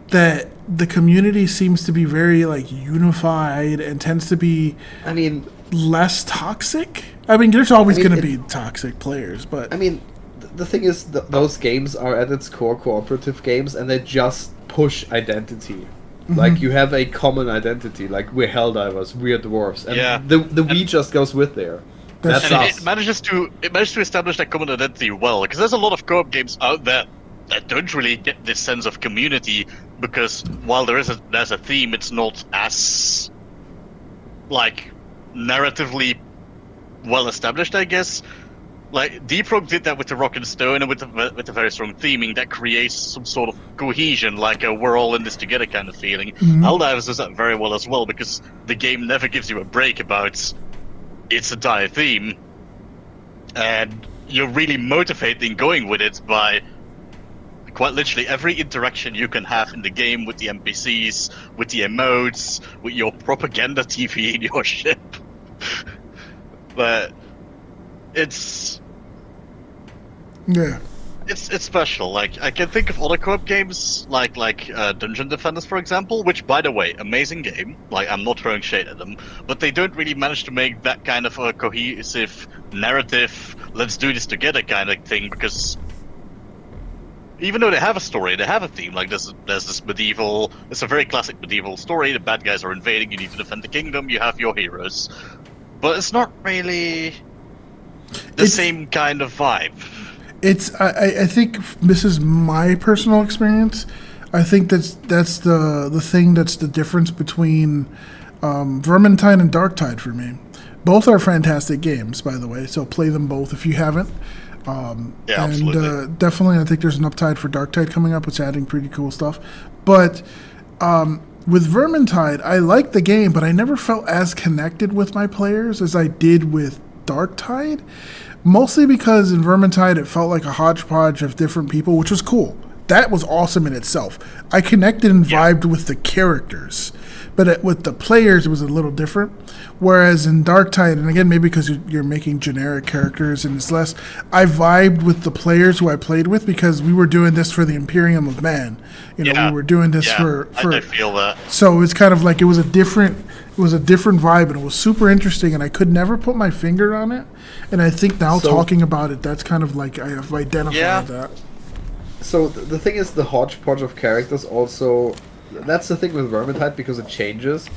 that the community seems to be very like unified and tends to be less toxic. I mean, there's always going to be toxic players, but the thing is, those games are at its core cooperative games, and they just push identity. Like, you have a common identity, like we're Helldivers, we're Dwarves, and the we just goes with there. That's us. It manages to establish that common identity well, because there's a lot of co-op games out there that don't really get this sense of community, because while there's a theme, it's not as like narratively well established, I guess. Like Deep Rock did that with the Rock and Stone, and with the very strong theming that creates some sort of cohesion, like a we're all in this together kind of feeling. Helldivers does that very well as well, because the game never gives you a break about its entire theme, and you're really motivating going with it by quite literally every interaction you can have in the game with the NPCs, with the emotes, with your propaganda TV in your ship. But it's special. Like, I can think of other co-op games like Dungeon Defenders, for example, which, by the way, amazing game. Like, I'm not throwing shade at them, but they don't really manage to make that kind of a cohesive narrative, let's do this together kind of thing, because even though they have a story, they have a theme. Like, there's this medieval, it's a very classic medieval story. The bad guys are invading, you need to defend the kingdom, you have your heroes, but it's not really the same kind of vibe. I think this is my personal experience. I think that's the thing that's the difference between Vermintide and Darktide for me. Both are fantastic games, by the way, so play them both if you haven't. Absolutely. And definitely, I think there's an uptide for Darktide coming up. It's adding pretty cool stuff. But with Vermintide, I liked the game, but I never felt as connected with my players as I did with Darktide. Mostly because in Vermintide, it felt like a hodgepodge of different people, which was cool. That was awesome in itself. I connected and vibed with the characters. But with the players, it was a little different. Whereas in Darktide, and again, maybe because you're making generic characters and it's less, I vibed with the players who I played with because we were doing this for the Imperium of Man. We were doing this for I feel that. So it's kind of like it was a different vibe, and it was super interesting, and I could never put my finger on it. And I think now talking about it, that's kind of like I have identified that. So the thing is, the hodgepodge of characters also, that's the thing with Vermintide, because it changes.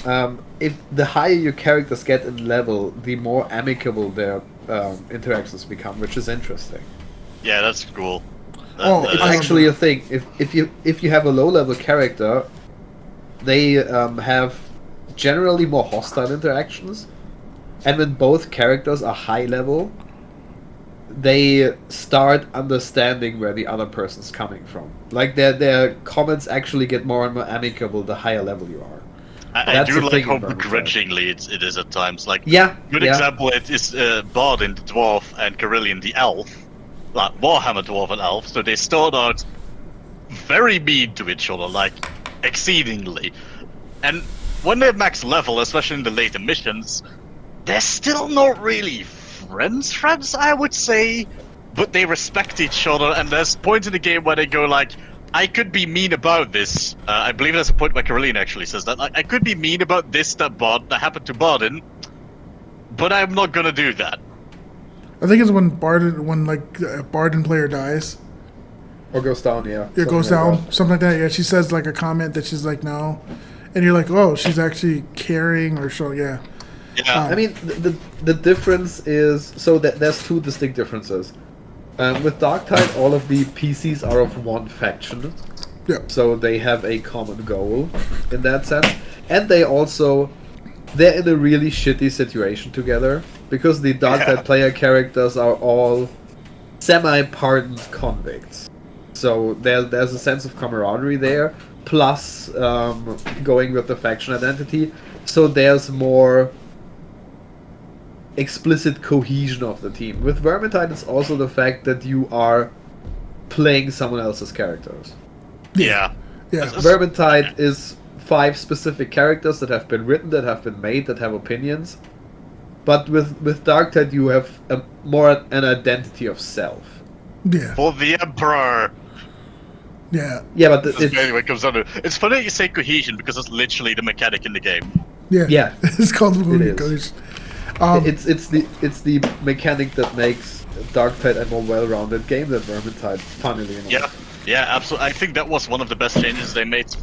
If the higher your characters get in level, the more amicable their interactions become, which is interesting. Yeah, that's cool. It's actually a thing. If you have a low level character, they have generally more hostile interactions, and when both characters are high level, they start understanding where the other person's coming from. Like their comments actually get more and more amicable the higher level you are. I do like how begrudgingly it is at times. Like, good example, it is Bardin the dwarf and Carillion the elf, like Warhammer dwarf and elf. So they start out very mean to each other, like exceedingly. And when they're max level, especially in the later missions, they're still not really friends, I would say, but they respect each other, and there's points in the game where they go like, I could be mean about this. I believe there's a point where Caroline actually says that. I could be mean about this that happened to Bardin, but I'm not gonna do that. I think it's when a Bardin player dies. Or goes down, yeah. It goes down, something like that. Yeah, she says like a comment that she's like, no. And you're like, oh, she's actually caring or so, yeah. Yeah. I mean, the difference is, so that there's two distinct differences. With Darktide, all of the PCs are of one faction. Yeah. So they have a common goal in that sense. And they're in a really shitty situation together. Because the Darktide player characters are all semi-pardoned convicts. So there's a sense of camaraderie there. Plus, going with the faction identity. So there's more explicit cohesion of the team. With Vermintide, it's also the fact that you are playing someone else's characters. Yeah. Vermintide is 5 specific characters that have been written, that have been made, that have opinions. But with Darktide, you have more an identity of self. Yeah. For the Emperor. Yeah. Yeah, but That's basically what it comes down to. It's funny that you say cohesion because it's literally the mechanic in the game. Yeah. Yeah. It's called It cohesion. It's the mechanic that makes Darktide a more well-rounded game than Vermintide, funnily enough. Yeah, absolutely. I think that was one of the best changes they made,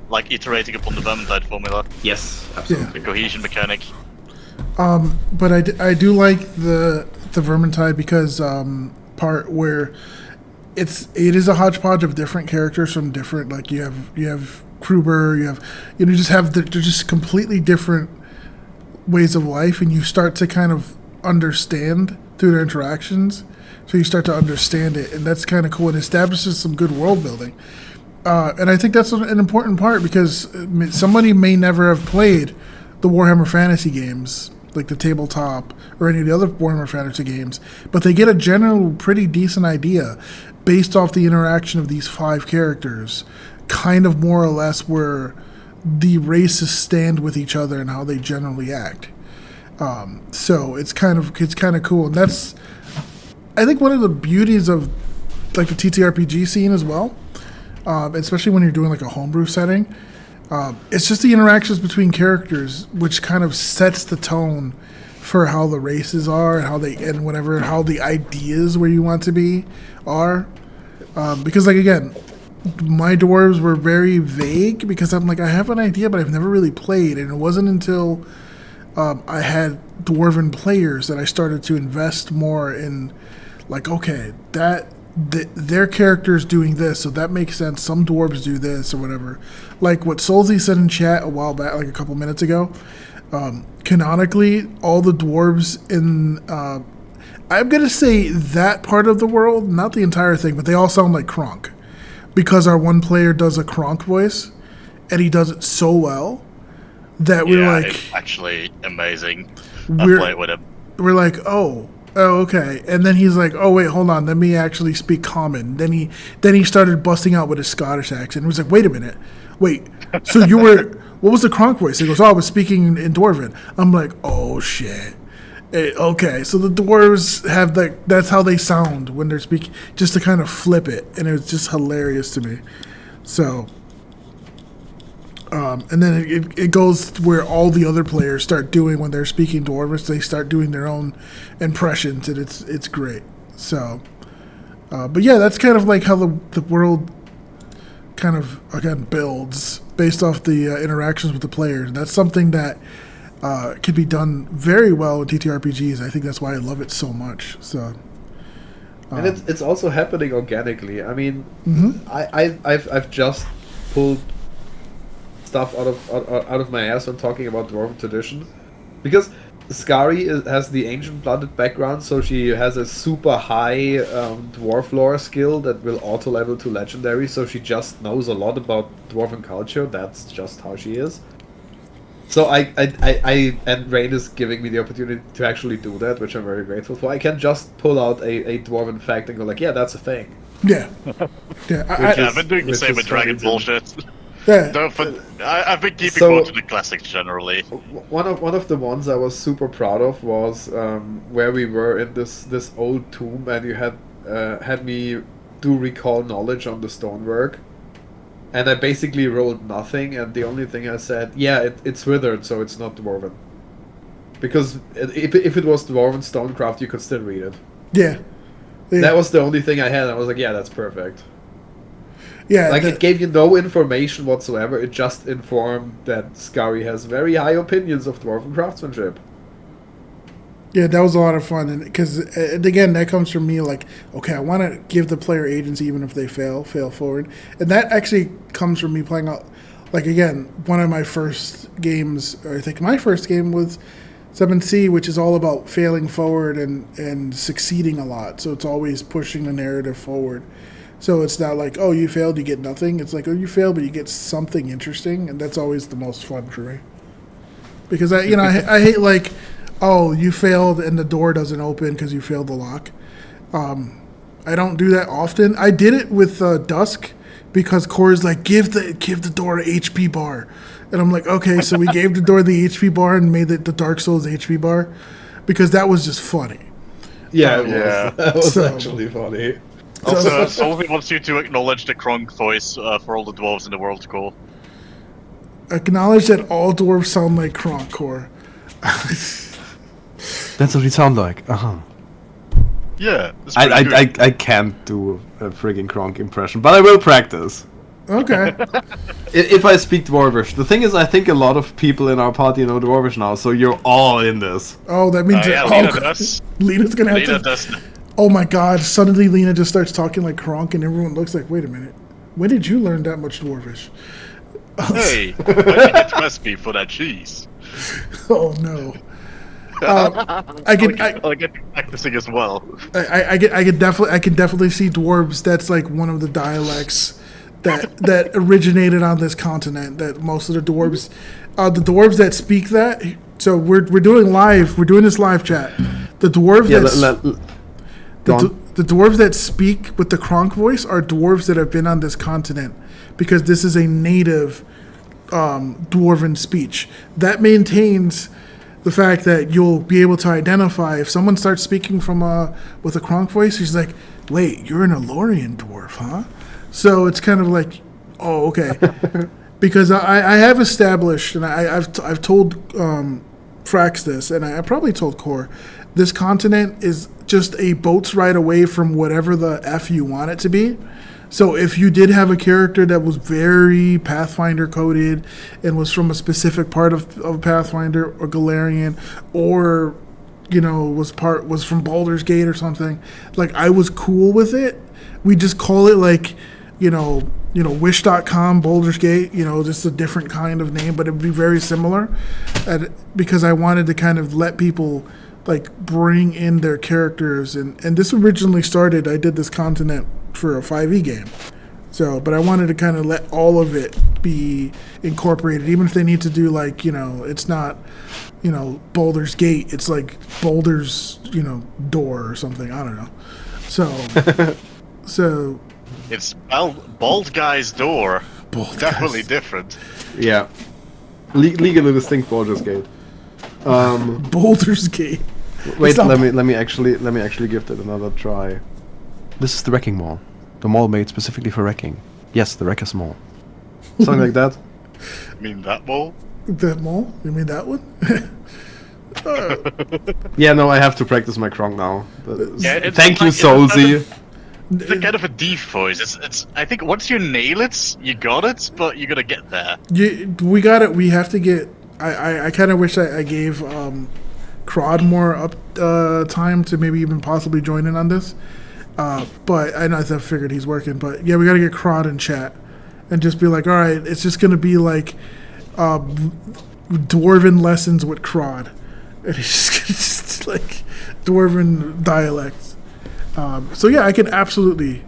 like iterating upon the Vermintide formula. Yes, absolutely. The cohesion mechanic. But I do like the Vermintide because part where it is a hodgepodge of different characters from different, like you have Kruber, you just have they're just completely different ways of life, and you start to kind of understand through their interactions. So you start to understand it, and that's kind of cool. It establishes some good world building, and I think that's an important part because somebody may never have played the Warhammer Fantasy games, like the tabletop or any of the other Warhammer Fantasy games, but they get a general pretty decent idea based off the interaction of these 5 characters, kind of more or less where the races stand with each other and how they generally act. So it's kind of cool, and that's I think one of the beauties of like the TTRPG scene as well, especially when you're doing like a homebrew setting. It's just the interactions between characters, which kind of sets the tone for how the races are, how the ideas where you want to be are. Because like again, my dwarves were very vague because I'm like, I have an idea, but I've never really played, and it wasn't until I had dwarven players that I started to invest more in, like, okay, their character's doing this, so that makes sense. Some dwarves do this or whatever. Like what Solzy said in chat a while back, like a couple minutes ago. Canonically, all the dwarves in I'm gonna say that part of the world, not the entire thing, but they all sound like Kronk, because our one player does a Kronk voice, and he does it so well that we're like, it's actually amazing. I play it with him. We're like, oh, okay. And then he's like, oh, wait, hold on. Let me actually speak common. Then he started busting out with his Scottish accent. He was like, wait a minute. Wait, so you were, what was the Kronk voice? He goes, oh, I was speaking in Dwarven. I'm like, oh, shit. Okay, so the dwarves have that's how they sound when they're speaking, just to kind of flip it. And it was just hilarious to me. So, and then it goes where all the other players start doing when they're speaking Dwarvish. They start doing their own impressions, and it's great. So, but yeah, that's kind of like how the world kind of again builds based off the interactions with the players. That's something that can be done very well in TTRPGs. I think that's why I love it so much. So, and it's also happening organically. I mean, I've just pulled stuff out of my ass when talking about Dwarven tradition, because Skari has the ancient blooded background, so she has a super high dwarf lore skill that will auto level to legendary, so she just knows a lot about dwarven culture. That's just how she is. So and Rain is giving me the opportunity to actually do that, which I'm very grateful for. I can just pull out a dwarven fact and go like, yeah, that's a thing. Yeah. I've been doing the same with dragon bullshit. Yeah. No, but I've been keeping So- more to the classics generally. One of the ones I was super proud of was where we were in this old tomb, and you had me do recall knowledge on the stonework, and I basically rolled nothing, and the only thing I said, yeah, it's withered, so it's not dwarven. Because if it was dwarven stonecraft, you could still read it. Yeah. That was the only thing I had. I was like, yeah, that's perfect. Yeah. Like, it gave you no information whatsoever. It just informed that Scary has very high opinions of dwarven craftsmanship. Yeah, that was a lot of fun, and because again, that comes from me. Like, okay, I want to give the player agency even if they fail forward, and that actually comes from me playing out. Like again, one of my first games, or I think my first game was 7C, which is all about failing forward and succeeding a lot. So it's always pushing the narrative forward. So it's not like, oh, you failed, you get nothing. It's like, oh, you failed, but you get something interesting, and that's always the most fun for me. Because I hate like, oh, you failed and the door doesn't open because you failed the lock. I don't do that often. I did it with Dusk because Khor's like, give the door an HP bar. And I'm like, okay, so we gave the door the HP bar and made the Dark Souls HP bar because that was just funny. Yeah, it was. Yeah. That was So- actually funny. Also, Solvi wants you to acknowledge the Kronk voice for all the dwarves in the world, Khor. Acknowledge that all dwarves sound like Khor. That's what it sound like. Uh-huh. Yeah, it's pretty good. I can't do a friggin' Kronk impression, but I will practice. Okay. If I speak Dwarvish. The thing is, I think a lot of people in our party know Dwarvish now, so you're all in this. Oh, that means Yeah, that, Lena does. Lena's gonna have Lena to. does. Oh my God! Suddenly, Lena just starts talking like Kronk, and everyone looks like, "Wait a minute, when did you learn that much Dwarvish?" Hey, why did you get recipe for that cheese? Oh no! I I'll get practicing as well. I can definitely see dwarves. That's like one of the dialects that originated on this continent. That most of the dwarves that speak that. So we're doing live. We're doing this live chat. The dwarf the dwarves that speak with the Kronk voice are dwarves that have been on this continent because this is a native dwarven speech that maintains the fact that you'll be able to identify if someone starts speaking from with a Kronk voice. He's like, "Wait, you're an Elorian dwarf, huh?" So it's kind of like, "Oh, okay," because I have established, and I've told Frax this, and I probably told Khor, this continent is just a boat's ride away from whatever the F you want it to be. So if you did have a character that was very Pathfinder coded and was from a specific part of Pathfinder or Galarian, or was from Baldur's Gate or something, like I was cool with it. We just call it like Wish.com, Baldur's Gate, just a different kind of name, but it would be very similar. Because I wanted to kind of let people like bring in their characters, and this originally started, I did this continent for a 5e game. So, but I wanted to kind of let all of it be incorporated, even if they need to do like, it's not, Baldur's Gate, it's like Baldur's, door or something. I don't know. So It's Bald Guy's Door. Definitely different. Yeah. Legally distinct Baldur's Gate. Baldur's Gate. Wait, It's not- let me actually give that another try. This is the wrecking mall. The mall made specifically for wrecking. Yes, the wreckers mall. Something like that. I mean, that wall? That mall? You mean that one? Yeah, no, I have to practice my Kronk now. Yeah, it's Thank you, like- it's Solzy. It's a kind of a deep voice. It's. I think once you nail it, you got it, but you gotta get there. We got it. We have to get. I kind of wish I gave Crod more time to maybe even possibly join in on this. But I know I figured he's working. But yeah, we got to get Crod in chat and just be like, all right, it's just gonna be like dwarven lessons with Crod, and it's just like dwarven dialects. So yeah, I can absolutely.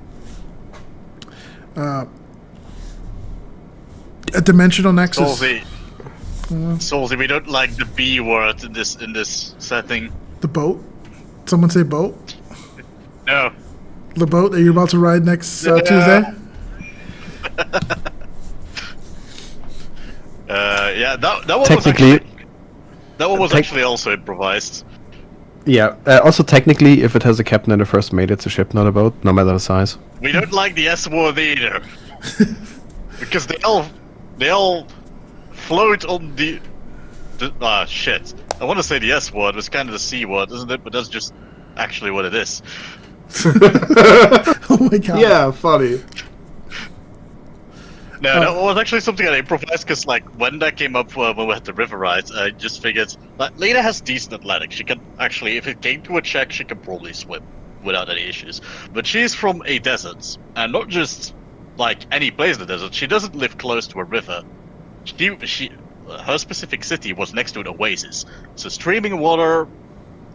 A dimensional nexus. Solzy, we don't like the B word in this setting. The boat. Someone say boat. No. The boat that you're about to ride next Yeah. Tuesday. Okay, yeah, that one Technically- was actually also improvised. Yeah. Also, technically, if it has a captain and a first mate, it's a ship, not a boat, no matter the size. We don't like the S word either, because they all float on the shit. I want to say the S word was kind of the C word, isn't it? But that's just actually what it is. Oh my god. Yeah, funny. No, that was actually something I improvised because, like, when that came up when we had the river ride, I just figured that Lena has decent athletics. She can actually, if it came to a check, she can probably swim without any issues. But she's from a desert, and not just like any place in the desert. She doesn't live close to a river. Her specific city was next to an oasis, so streaming water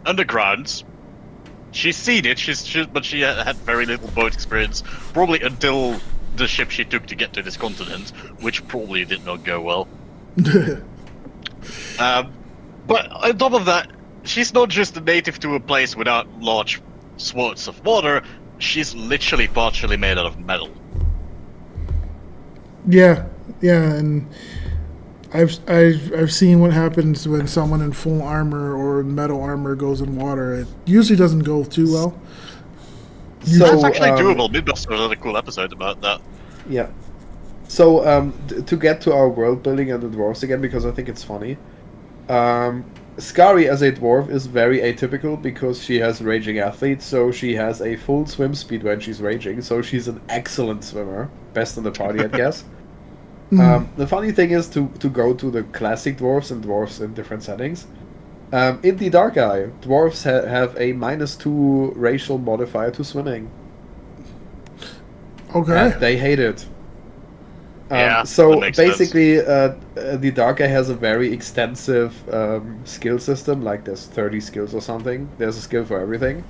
underground. She's seen it. But she had very little boat experience, probably until the ship she took to get to this continent, which probably did not go well. But on top of that, she's not just a native to a place without large swaths of water. She's literally partially made out of metal. Yeah, and I've seen what happens when someone in full armor or metal armor goes in water. It usually doesn't go too well. That's actually doable. Midbuster had a cool episode about that. Yeah. So, to get to our world building and the dwarves again, because I think it's funny. Skari as a dwarf is very atypical because she has raging athlete, so she has a full swim speed when she's raging, so she's an excellent swimmer. Best in the party, I guess. The funny thing is to go to the classic dwarves and dwarves in different settings. In the Dark Eye, dwarves have a -2 racial modifier to swimming. Okay. And they hate it. Yeah, so that makes basically, the Dark Eye has a very extensive skill system. Like there's 30 skills or something. There's a skill for everything.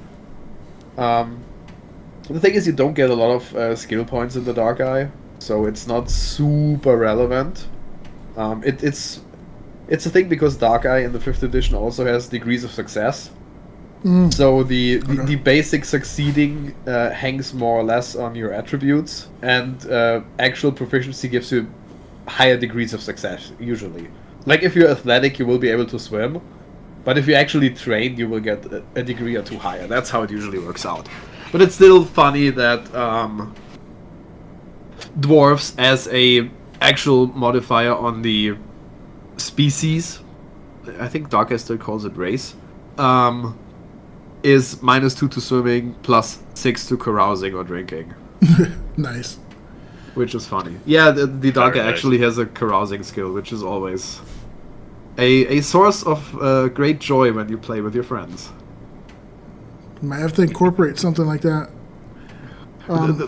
The thing is, you don't get a lot of skill points in the Dark Eye, so it's not super relevant. It's a thing because Dark Eye in the 5th edition also has degrees of success. So the basic succeeding hangs more or less on your attributes, and actual proficiency gives you higher degrees of success, usually. Like if you're athletic, you will be able to swim, but if you actually train, you will get a degree or two higher. That's how it usually works out. But it's still funny that dwarves as a actual modifier on the species, I think Dark Eye still calls it race, is -2 to swimming, +6 to carousing or drinking. Nice. Which is funny. Yeah, the Dark Eye Very nice. actually has a carousing skill, which is always a source of great joy when you play with your friends. Might have to incorporate something like that.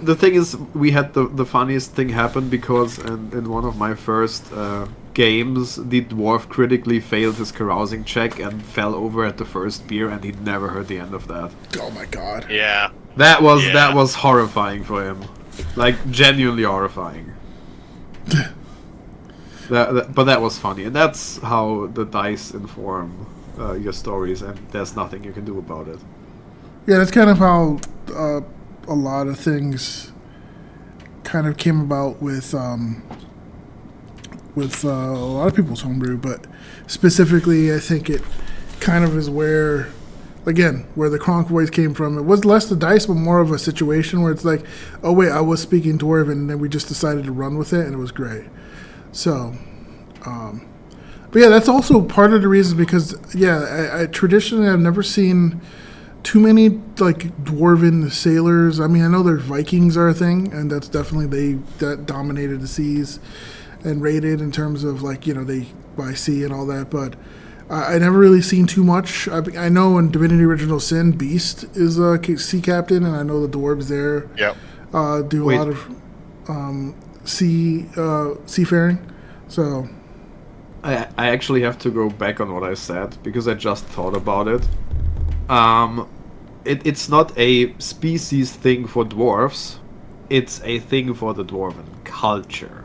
The thing is, we had the funniest thing happen because in one of my first games, the dwarf critically failed his carousing check and fell over at the first beer, and he never heard the end of that. Oh my god. Yeah. That Yeah. was horrifying for him, like genuinely horrifying. But that was funny, and that's how the dice inform your stories, and there's nothing you can do about it. Yeah, that's kind of how a lot of things kind of came about with a lot of people's homebrew, but specifically, I think it kind of is where the Kronk voice came from. It was less the dice, but more of a situation where it's like, oh wait, I was speaking Dwarven, and then we just decided to run with it, and it was great. So, but yeah, that's also part of the reason because, I traditionally I've never seen too many like Dwarven sailors. I mean, I know there's Vikings are a thing, and that's definitely that dominated the seas and raided in terms of like, they by sea and all that, but I never really seen too much. I know in Divinity Original Sin, Beast is a sea captain, and I know the dwarves there Yep. do a lot of seafaring. So I actually have to go back on what I said because I just thought about it. It's not a species thing for dwarves, it's a thing for the dwarven culture.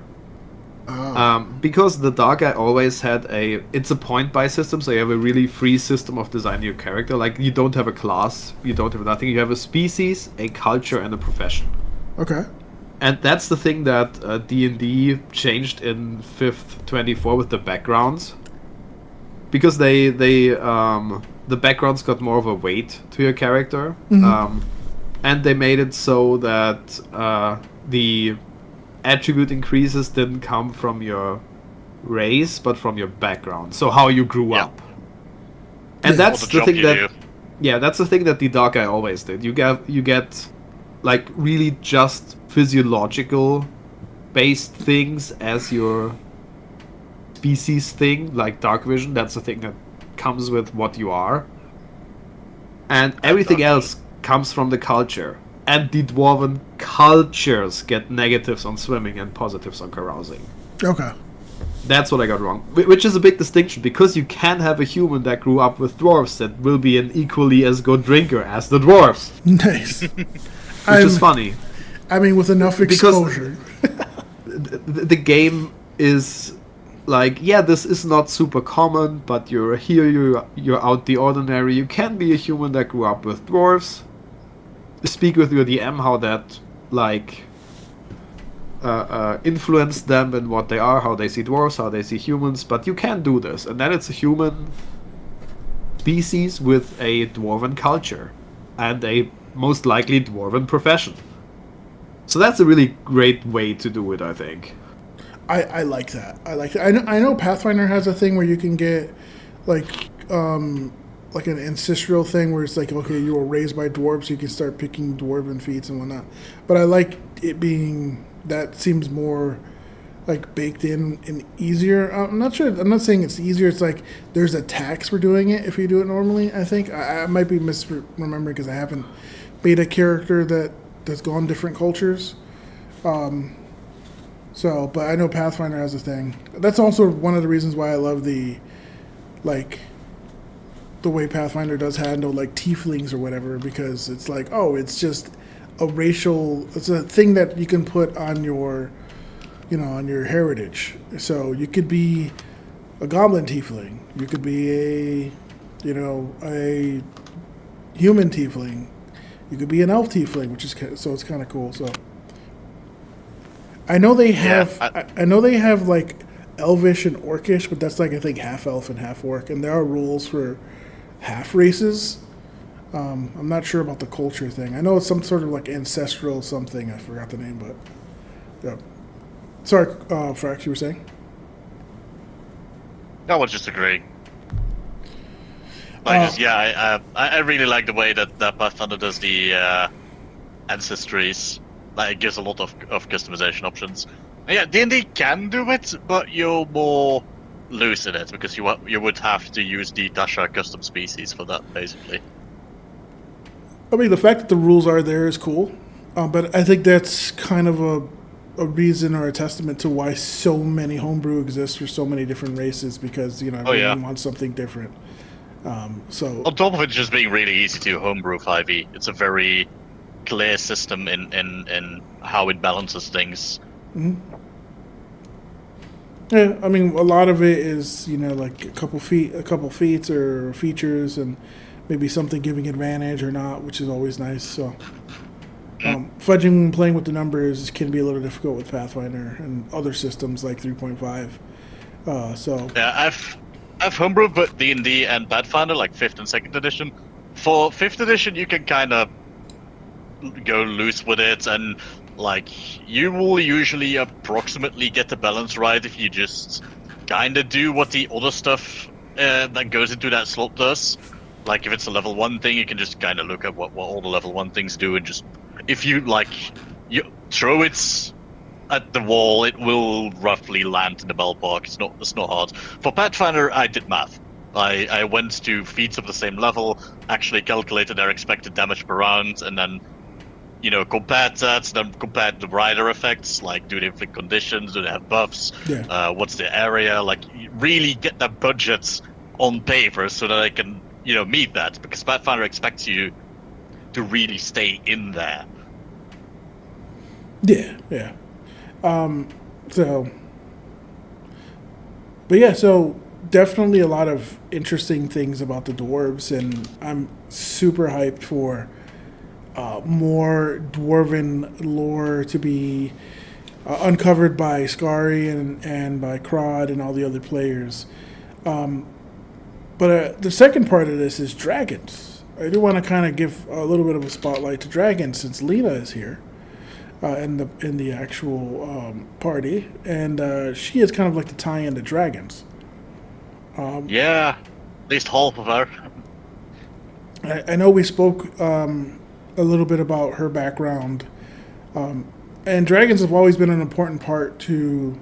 Because the Dark Eye always had it's a point-buy system, so you have a really free system of designing your character. Like, you don't have a class, you don't have nothing, you have a species, a culture, and a profession. okay, And that's the thing that D&D changed in 5th 24 with the backgrounds. Because the backgrounds got more of a weight to your character. And they made it so that the attribute increases didn't come from your race, but from your background. So how you grew up. And that's the thing that... Yeah, that's the thing that the Dark Eye always did. You get like really just physiological based things as your species thing, like dark vision. That's the thing that comes with what you are. And everything else comes from the culture. And the dwarven cultures get negatives on swimming and positives on carousing. Okay. That's what I got wrong. Which is a big distinction, because you can have a human that grew up with dwarves that will be an equally as good drinker as the dwarves. Nice. Which is funny. I mean, with enough exposure. The game is like, yeah, this is not super common, but you're here, you're out the ordinary. You can be a human that grew up with dwarves. Speak with your DM how that, like... influence them in what they are, how they see dwarves, how they see humans, but you can do this. And then it's a human species with a dwarven culture and a most likely dwarven profession. So that's a really great way to do it, I think. I like that. I know Pathfinder has a thing where you can get like an ancestral thing where it's like, okay, you were raised by dwarves, so you can start picking dwarven feats and whatnot. But I like it being... that seems more like baked in and easier. I'm not sure. I'm not saying it's easier. It's like there's a tax for doing it if you do it normally. I think I might be misremembering because I haven't made a character that's gone different cultures. But I know Pathfinder has a thing. That's also one of the reasons why I love the way Pathfinder does handle like tieflings or whatever, because it's like, oh, it's just it's a thing that you can put on your, on your heritage. So you could be a goblin tiefling. You could be a human tiefling. You could be an elf tiefling, which is so it's kind of cool. So I know they have, I know they have like elvish and orcish, but that's like I think half elf and half orc, and there are rules for half races. I'm not sure about the culture thing. I know it's some sort of like ancestral something. I forgot the name, but yeah. Sorry, Frax, you were saying? I was just agreeing. I really like the way that Pathfinder does the ancestries. Like, it gives a lot of customization options. And yeah, D&D can do it, but you're more loose in it because you would have to use the Tasha custom species for that, basically. I mean, the fact that the rules are there is cool, but I think that's kind of a reason or a testament to why so many homebrew exists for so many different races, because everyone wants something different. So on top of it just being really easy to homebrew 5e, it's a very clear system in how it balances things. Mm-hmm. Yeah, I mean, a lot of it is like a couple feats or features, and maybe something giving advantage or not, which is always nice. So, fudging and playing with the numbers can be a little difficult with Pathfinder and other systems like 3.5. Yeah, I've homebrewed both D&D and Pathfinder, like 5th and 2nd edition. For 5th edition, you can kind of go loose with it, and like you will usually approximately get the balance right if you just kind of do what the other stuff that goes into that slot does. Like, if it's a level 1 thing, you can just kind of look at what all the level 1 things do, and just, if you throw it at the wall, it will roughly land in the ballpark. It's not hard. For Pathfinder, I did math. I went to feats of the same level, actually calculated their expected damage per round, and then, compared that, then compared the rider effects, like, do they inflict conditions, do they have buffs, what's the area, like, really get that budget on paper so that I can meet that, because Pathfinder expects you to really stay in there. Yeah. So definitely a lot of interesting things about the dwarves, and I'm super hyped for more dwarven lore to be uncovered by Skari and by Krod and all the other players. But the second part of this is dragons. I do want to kind of give a little bit of a spotlight to dragons since Lena is here in the actual party, and she is kind of like the tie-in to dragons. Yeah, at least half of her. I know we spoke a little bit about her background, and dragons have always been an important part to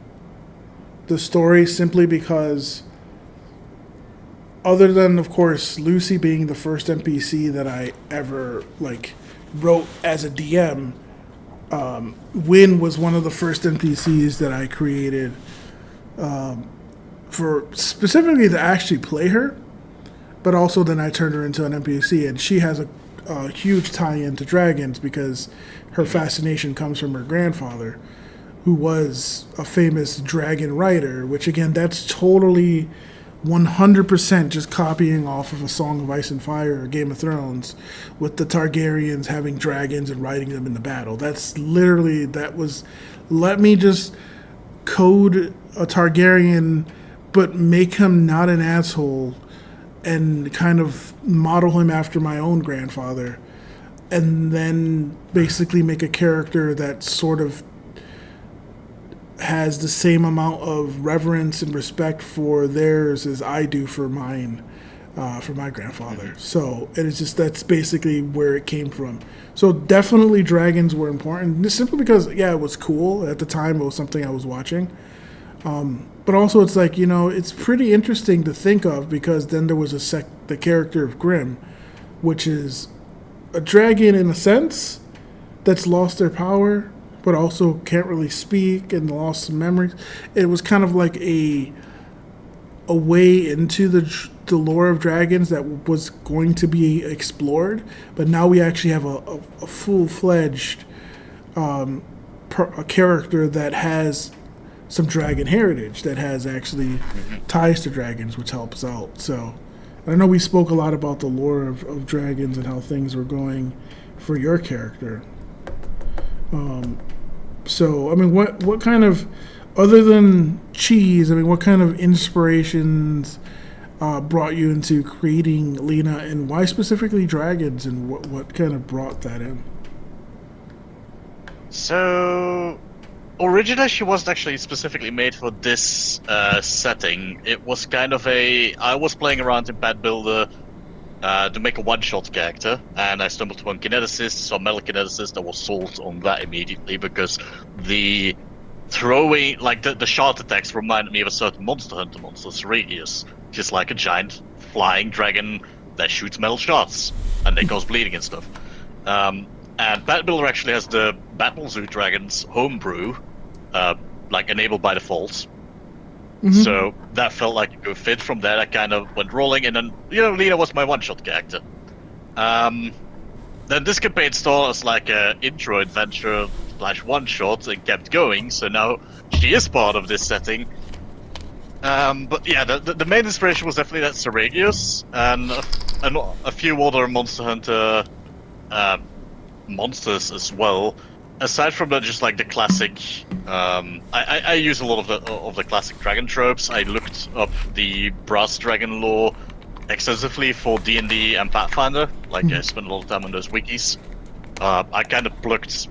the story simply because, other than, of course, Lucy being the first NPC that I ever wrote as a DM, Wynn was one of the first NPCs that I created for specifically to actually play her, but also then I turned her into an NPC, and she has a huge tie-in to dragons because her fascination comes from her grandfather, who was a famous dragon writer, which again, that's totally 100% just copying off of A Song of Ice and Fire or Game of Thrones, with the Targaryens having dragons and riding them in the battle. That's literally, let me just code a Targaryen, but make him not an asshole and kind of model him after my own grandfather, and then basically make a character that sort of has the same amount of reverence and respect for theirs as I do for mine, for my grandfather. So it is just, that's basically where it came from. So definitely dragons were important, just simply because, yeah, it was cool at the time. It was something I was watching. But also it's like, it's pretty interesting to think of, because then there was the character of Grimm, which is a dragon in a sense that's lost their power, but also can't really speak and lost some memories. It was kind of like a way into the lore of dragons that was going to be explored, but now we actually have a full-fledged a character that has some dragon heritage, that has actually ties to dragons, which helps out. So I know we spoke a lot about the lore of dragons and how things were going for your character. So, I mean, what kind of, other than cheese, I mean, what kind of inspirations brought you into creating Lena, and why specifically dragons, and what kind of brought that in? So, originally she wasn't actually specifically made for this setting. It was kind of I was playing around in Bad Builder to make a one-shot character, and I stumbled upon Kineticist, saw Metal Kineticist. I was sold on that immediately because the throwing, the shard attacks reminded me of a certain Monster Hunter monster, Seregius, just like a giant flying dragon that shoots metal shards, and they cause bleeding and stuff. And Bad Builder actually has the Battle Zoo Dragons Homebrew, enabled by default. So that felt like a good fit. From there, I kind of went rolling, and then, Lena was my one-shot character. Then this campaign started as like a intro adventure / one-shot and kept going, so now she is part of this setting. But yeah, the main inspiration was definitely that Seregius, and a few other Monster Hunter monsters as well. Aside from that, just like the classic, I use a lot of the classic dragon tropes. I looked up the brass dragon lore extensively for D&D and Pathfinder. I spent a lot of time on those wikis. I kind of plucked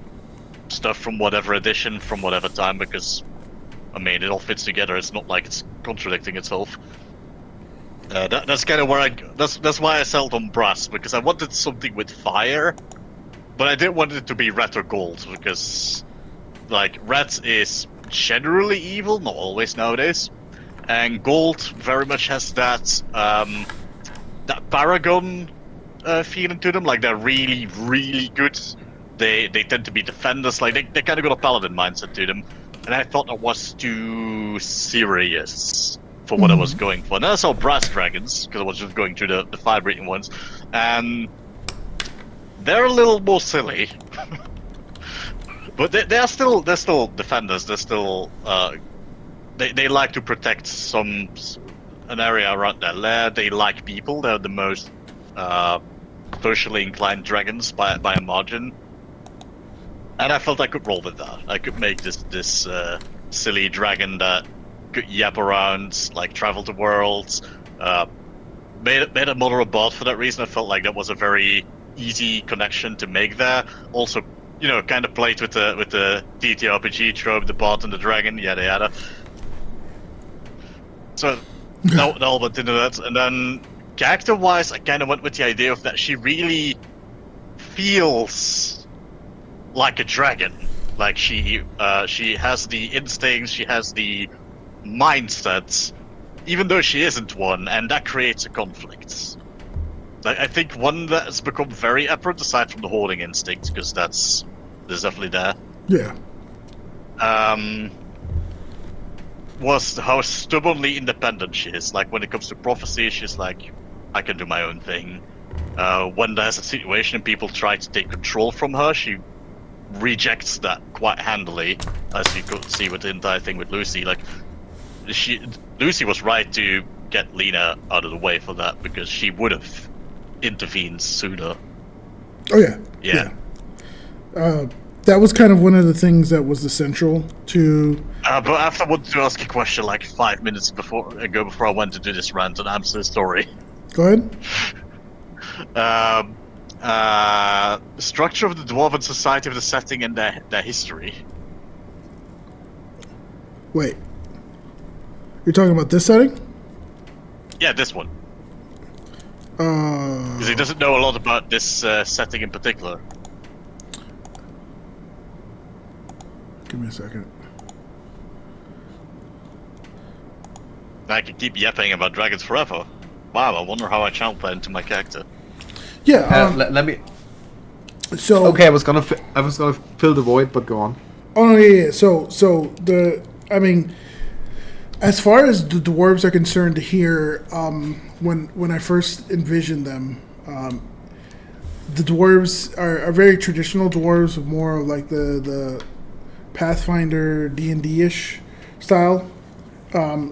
stuff from whatever edition, from whatever time, because I mean, it all fits together. It's not like it's contradicting itself. That's kind of where that's why I settled on brass, because I wanted something with fire. But I didn't want it to be red or gold, because, red is generally evil, not always nowadays, and gold very much has that paragon feeling to them. They're really, really good. They tend to be defenders. They kind of got a paladin mindset to them, and I thought that was too serious for what I was going for. And then I saw brass dragons, because I was just going through the fire-breathing ones, and they're a little more silly, but they're still defenders. They're still they like to protect an area around their lair. They like people. They're the most socially inclined dragons by a margin. And I felt I could roll with that. I could make this silly dragon that could yap around, like travel the worlds. Made a moderate bot for that reason. I felt like that was a very easy connection to make there. Also, kind of played with the TTRPG trope, the bot and the dragon, yada yada. So that all went into that, and then character-wise, I kind of went with the idea of that she really feels like a dragon. Like she has the instincts, she has the mindsets, even though she isn't one, and that creates a conflict. I think one that has become very apparent, aside from the hoarding instinct, because there's definitely there. Yeah. Was how stubbornly independent she is. Like when it comes to prophecy, she's like, I can do my own thing. When there's a situation and people try to take control from her, she rejects that quite handily, as you could see with the entire thing with Lucy. Like, Lucy was right to get Lena out of the way for that, because she would have intervened sooner. Oh yeah. That was kind of one of the things that was essential to. But after I wanted to ask a question like 5 minutes before I went to do this rant and answer the story. Go ahead. The structure of the Dwarven society, of the setting, and their history. Wait. You're talking about this setting? Yeah, this one. Because he doesn't know a lot about this setting in particular. Give me a second. I can keep yapping about dragons forever. Wow, I wonder how I channel that into my character. Yeah. Let me. So. Okay, I was gonna fill the void, but go on. Oh no, yeah. As far as the dwarves are concerned, here, when I first envisioned them, the dwarves are very traditional dwarves, more like the Pathfinder D&D-ish style. They're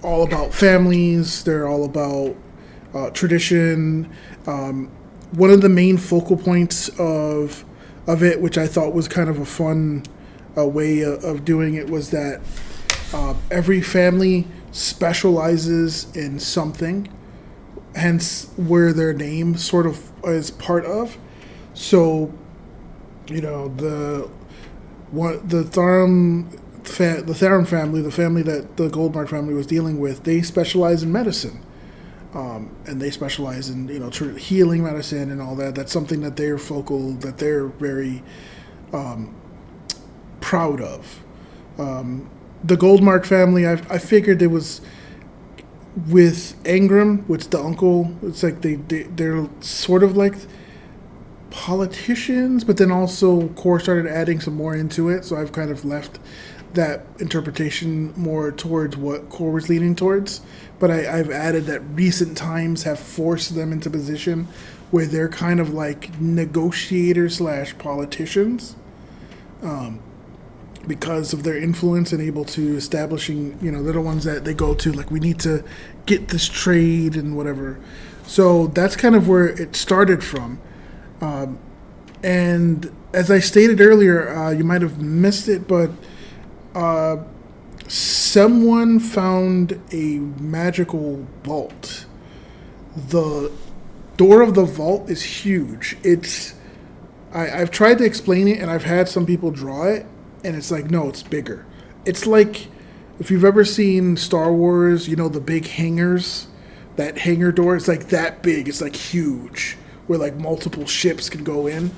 all about families. They're all about tradition. One of the main focal points of it, which I thought was kind of a fun way of doing it, was that every family specializes in something, hence where their name sort of is part of. So, the Tharum family, the family that the Goldmark family was dealing with, they specialize in medicine. And they specialize in, healing medicine and all that. That's something that they're very proud of. The Goldmark family, I figured it was with Angram, which the uncle, it's like they're sort of like politicians, but then also Khor started adding some more into it, so I've kind of left that interpretation more towards what Khor was leaning towards. But I've added that recent times have forced them into position where they're kind of like negotiators / politicians, because of their influence and able to establishing, they're the ones that they go to, like, we need to get this trade and whatever. So that's kind of where it started from. And as I stated earlier, you might have missed it, but someone found a magical vault. The door of the vault is huge. I've tried to explain it, and I've had some people draw it, and it's like, no, it's bigger. It's like, if you've ever seen Star Wars, the big hangars, that hangar door, it's like that big. It's like huge, where like multiple ships can go in,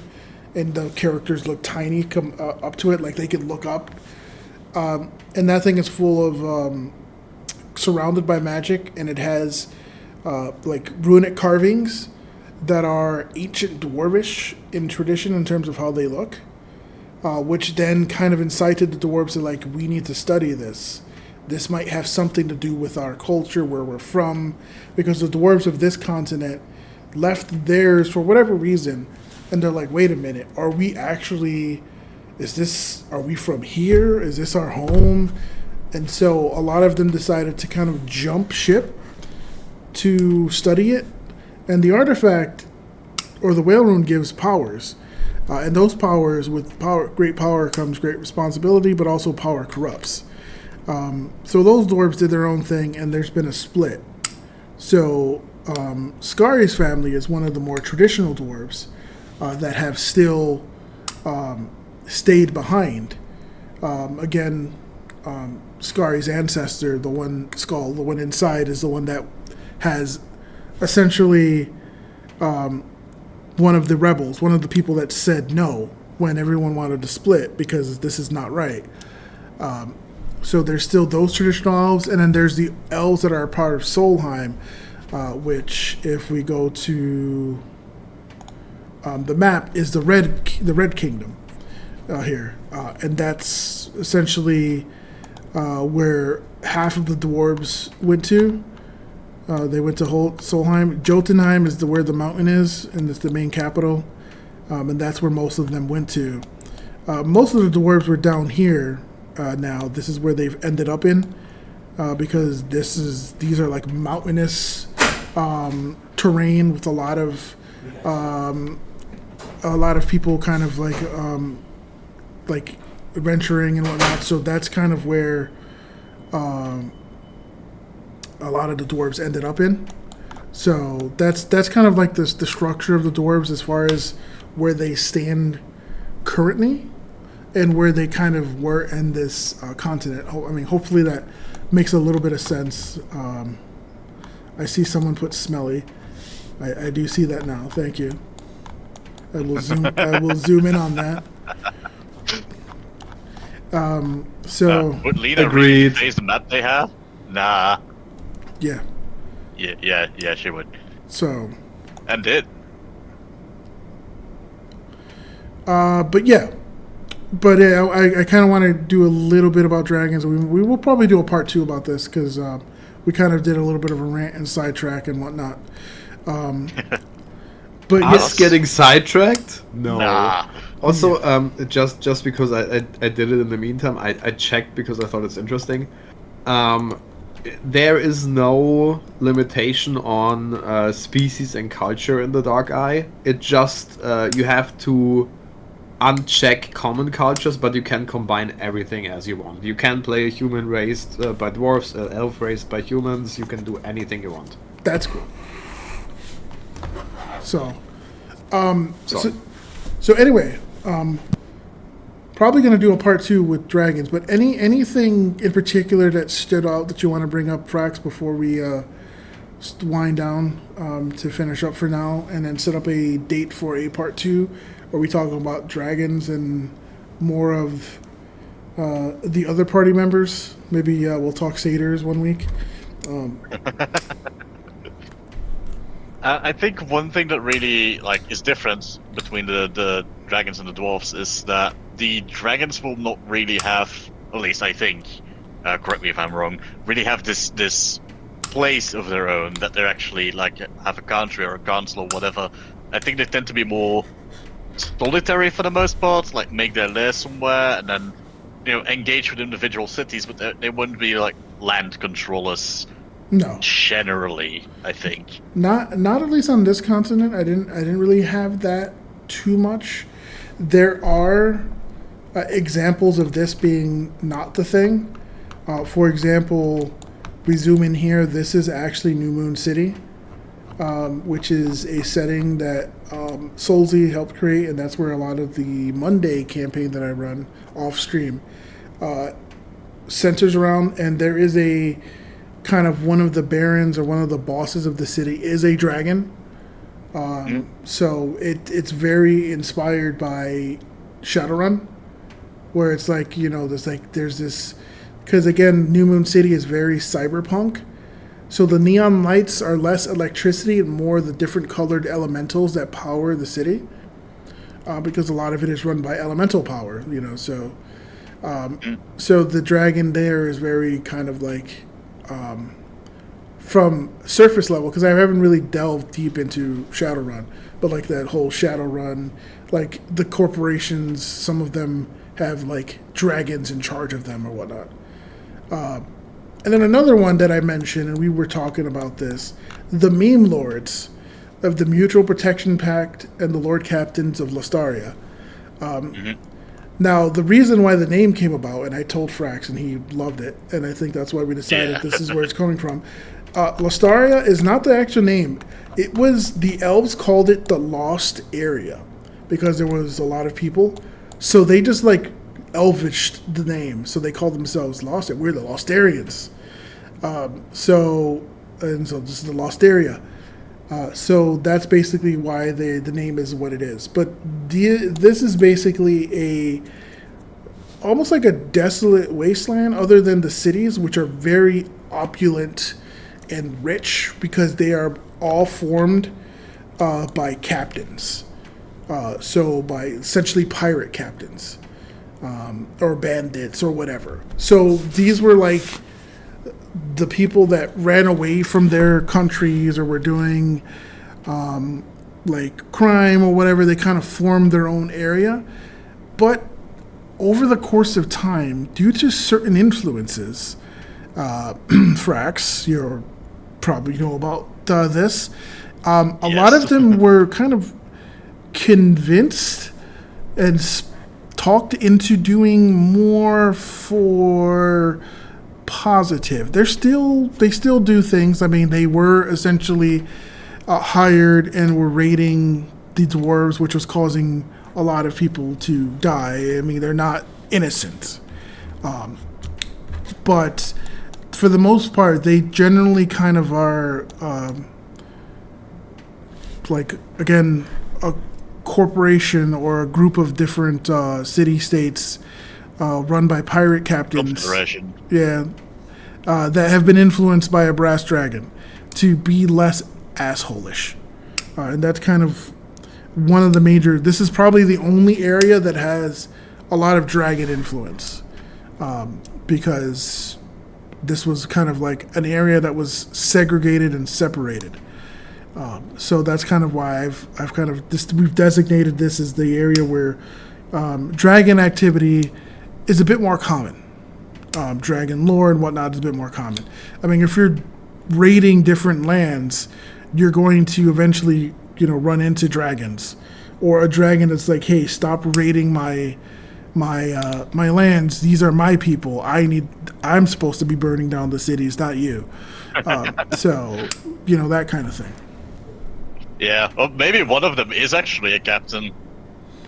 and the characters look tiny, come up to it, like they can look up. And that thing is full of, surrounded by magic, and it has like runic carvings that are ancient dwarvish in tradition in terms of how they look, which then kind of incited the dwarves to like, we need to study this. This might have something to do with our culture, where we're from, because the dwarves of this continent left theirs for whatever reason, and they're like, wait a minute, are we from here? Is this our home? And so a lot of them decided to kind of jump ship to study it. And the artifact, or the whale rune, gives powers. And those powers, with great power comes great responsibility, but also power corrupts. So those dwarves did their own thing, and there's been a split. So Skari's family is one of the more traditional dwarves that have still stayed behind. Again, Skari's ancestor, the one skull, the one inside, is the one that has essentially one of the rebels, one of the people that said no when everyone wanted to split because this is not right. So there's still those traditional elves, and then there's the elves that are a part of Solheim, which, if we go to the map, is the Red Kingdom here, and that's essentially where half of the dwarves went to. They went to Solheim. Jotunheim is where the mountain is, and it's the main capital, and that's where most of them went to. Most of the dwarves were down here. Now this is where they've ended up in, because these are like mountainous terrain with a lot of people kind of like venturing and whatnot. So that's kind of where a lot of the dwarves ended up in. So that's kind of like the structure of the dwarves as far as where they stand currently and where they kind of were in this continent. I mean, hopefully that makes a little bit of sense. I see someone put smelly. I do see that now. Thank you. I will zoom in on that. Would Lena Agreed. really face the map they have? Nah. Yeah. Yeah, she would. So. And did. But yeah. But I kind of want to do a little bit about dragons. We will probably do a part 2 about this because we kind of did a little bit of a rant and sidetrack and whatnot. But Us getting sidetracked? No. Nah. Also, just because I did it in the meantime, I checked because I thought it's interesting. There is no limitation on species and culture in the Dark Eye. It just you have to uncheck common cultures, but you can combine everything as you want. You can play a human raised by dwarves, an elf raised by humans. You can do anything you want. That's cool. So anyway, probably going to do a part 2 with dragons, but anything in particular that stood out that you want to bring up, Frax, before we wind down to finish up for now and then set up a date for a part 2? Are we talking about dragons and more of the other party members? Maybe we'll talk satyrs one week. I think one thing that really is different between the dragons and the dwarves is that the dragons will not really have, at least I think, correct me if I'm wrong, really have this place of their own that they're actually have a country or a council or whatever. I think they tend to be more solitary for the most part, make their lair somewhere and then engage with individual cities, but they wouldn't be land controllers. No, generally, I think not at least on this continent. I didn't really have that too much. There are examples of this being not the thing. For example, we zoom in here. This is actually New Moon City, which is a setting that Soulsy helped create, and that's where a lot of the Monday campaign that I run off stream centers around. And there is a kind of one of the barons or one of the bosses of the city is a dragon. So it's very inspired by Shadowrun, where it's there's this, because again, New Moon City is very cyberpunk. So the neon lights are less electricity and more the different colored elementals that power the city, because a lot of it is run by elemental power, So the dragon there is very kind of from surface level, because I haven't really delved deep into Shadowrun, but that whole Shadowrun, the corporations, some of them have dragons in charge of them or whatnot. And then another one that I mentioned, and we were talking about this, the meme lords of the Mutual Protection Pact and the Lord Captains of Lastaria. Now, the reason why the name came about, and I told Frax, and he loved it, and I think that's why we decided this is where it's coming from. Lastaria is not the actual name. It was, the elves called it the Lost Area, because there was a lot of people. So they just, like, elvished the name. So they called themselves Lost. We're the Lostarians. So this is the Lost Area. So that's basically why the name is what it is. But this is basically almost like a desolate wasteland, other than the cities, which are very opulent and rich because they are all formed by captains. So by essentially pirate captains or bandits or whatever. So these were like the people that ran away from their countries or were doing like crime or whatever. They kind of formed their own area. But over the course of time, due to certain influences, Frax, you probably know about this, a lot of them were kind of convinced and talked into doing more for positive. They still do things. I mean, they were essentially hired and were raiding the dwarves, which was causing a lot of people to die. I mean, they're not innocent. But for the most part, they generally kind of are like, again, a corporation or a group of different city-states run by pirate captains. Yeah. That have been influenced by a brass dragon to be less asshole-ish. And that's kind of one of the major... This is probably the only area that has a lot of dragon influence. Because this was kind of like an area that was segregated and separated. So that's kind of why I've kind of... we've designated this as the area where dragon activity is a bit more common. Dragon lore and whatnot is a bit more common. I mean, if you're raiding different lands, you're going to eventually, run into dragons, or a dragon that's like, "Hey, stop raiding my lands. These are my people. I'm supposed to be burning down the cities, not you." So, that kind of thing. Yeah, well, maybe one of them is actually a captain,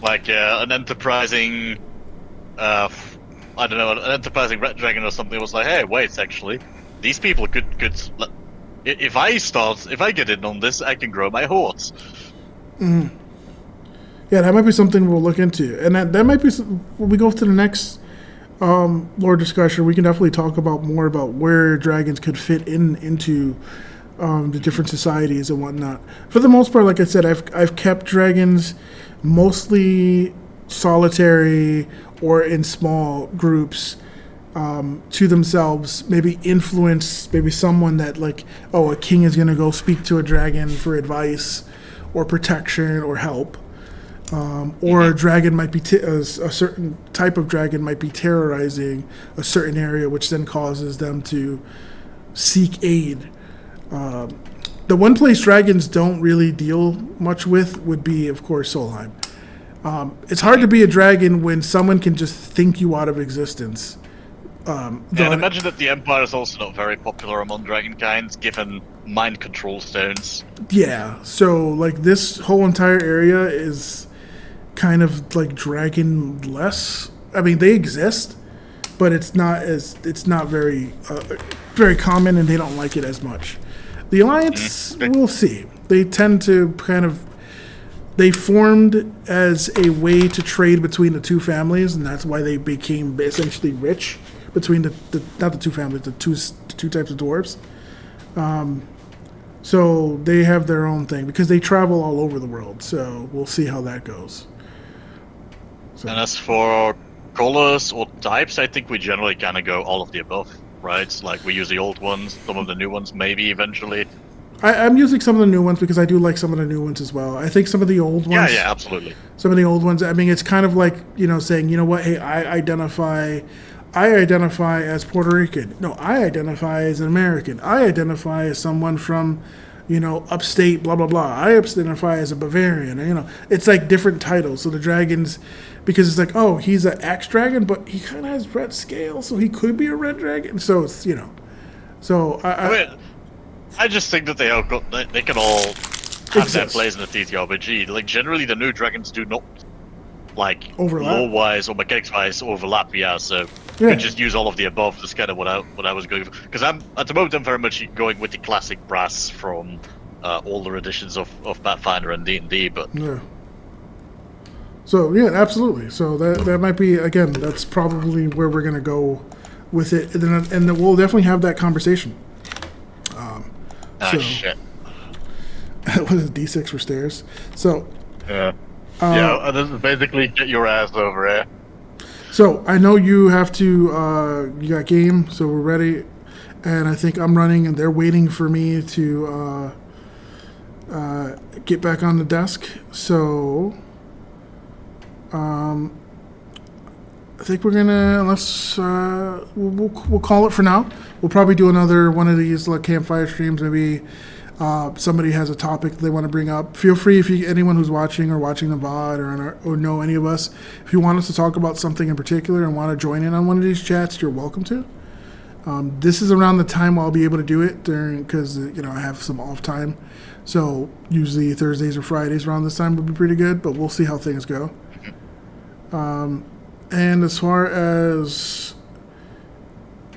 like an enterprising. I don't know, an enterprising red dragon or something was like, "Hey, wait, actually, these people could if I get in on this, I can grow my hordes." Yeah, that might be something we'll look into, and that might be when we go to the next lore discussion. We can definitely talk more about where dragons could fit into the different societies and whatnot. For the most part, like I said, I've kept dragons mostly solitary or in small groups to themselves, maybe influence someone that, like, a king is going to go speak to a dragon for advice or protection or help. Or a dragon might be, a certain type of dragon might be terrorizing a certain area, which then causes them to seek aid. The one place dragons don't really deal much with would be, of course, Solheim. It's hard to be a dragon when someone can just think you out of existence. And imagine that the Empire is also not very popular among dragonkinds, given mind control stones. Yeah, so like this whole entire area is kind of like dragon-less. I mean, they exist, but it's not very very common, and they don't like it as much. The Alliance, we'll see. They tend to they formed as a way to trade between the two families, and that's why they became essentially rich between not the two families, the two types of dwarves. So they have their own thing because they travel all over the world. So we'll see how that goes. So. And as for colors or types, I think we generally kind of go all of the above, right? Like we use the old ones, some of the new ones maybe eventually. I'm using some of the new ones because I do like some of the new ones as well. I think some of the old ones... Yeah, absolutely. Some of the old ones, I mean, it's kind of like, saying, you know what, hey, I identify as Puerto Rican. No, I identify as an American. I identify as someone from upstate, blah blah blah. I identify as a Bavarian. It's like different titles. So the dragons, because it's like, oh, he's an axe dragon, but he kind of has red scales, so he could be a red dragon. So it's So I just think that they can all have their place in the TTRPG. Like generally, the new dragons do not overlap. lore-wise or mechanics-wise overlap. Yeah, so you could just use all of the above. That's kind of what I was going for. Because at the moment I'm very much going with the classic brass from older editions of Pathfinder and D&D. But yeah. So yeah, absolutely. So that might be, again, that's probably where we're gonna go with it, and then we'll definitely have that conversation. Shit. What is D6 for stairs? So Yeah, this is basically get your ass over here. So I know you have to. You got game, so we're ready, and I think I'm running, and they're waiting for me to get back on the desk. So I think we're gonna we'll call it for now. We'll probably do another one of these campfire streams. Maybe somebody has a topic they want to bring up. Feel free, anyone who's watching the VOD or know any of us, if you want us to talk about something in particular and want to join in on one of these chats, you're welcome to. This is around the time I'll be able to do it because I have some off time. So usually Thursdays or Fridays around this time would be pretty good, but we'll see how things go. And as far as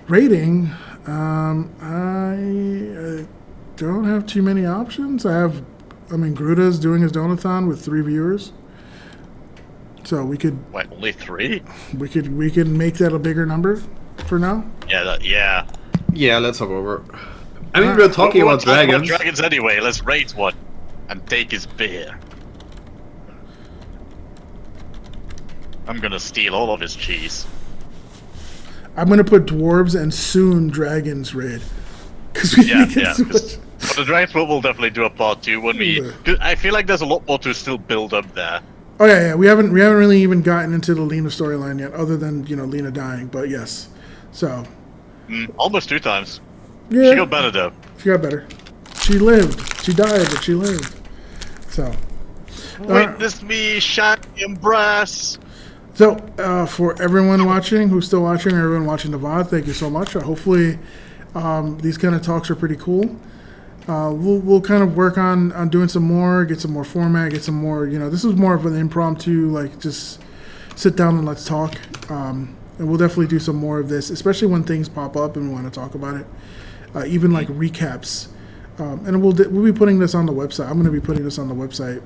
rating, I don't have too many options. Gruda's doing his donathon with 3 viewers. So we could... Wait, only 3? We could make that a bigger number for now. Yeah. Yeah, let's hop over. I mean, we're talking about dragons. Dragons anyway. Let's raid one and take his beer. I'm gonna steal all of his cheese. I'm gonna put dwarves and soon dragons raid. Because But the dragons will definitely do a part 2 when we. I feel like there's a lot more to still build up there. Oh yeah. We haven't really even gotten into the Lena storyline yet, other than Lena dying. But yes, so. Almost 2 times. Yeah. She got better though. She got better. She lived. She died, but she lived. So. Witness me, shiny and brass. So, for everyone watching, who's still watching, or everyone watching the VOD, thank you so much. Hopefully, these kind of talks are pretty cool. We'll kind of work on doing some more, get some more format, get some more, this is more of an impromptu, just sit down and let's talk. And we'll definitely do some more of this, especially when things pop up and we want to talk about it. Even recaps. And we'll be putting this on the website. I'm going to be putting this on the website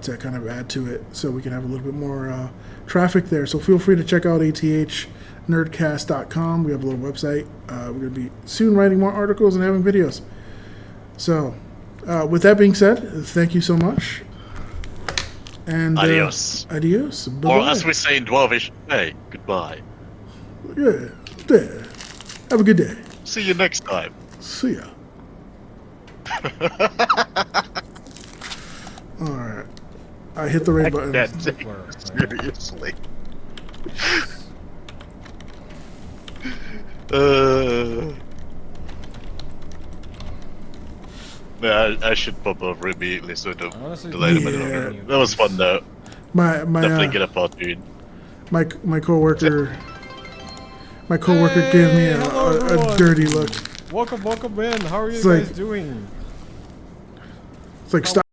to kind of add to it so we can have a little bit more traffic there. So feel free to check out athnerdcast.com. We have a little website. We're going to be soon writing more articles and having videos. So with that being said, thank you so much. And adios. Adios. Bye-bye. Or as we say in Dwarvish, hey, goodbye. Yeah. Have a good day. See you next time. See ya. Alright. I hit the right button. Seriously. I should pop over immediately so don't delay them anymore. That was fun though. Definitely get a part, dude. My coworker gave me a dirty look. Welcome in. How are you guys doing? It's like, stop.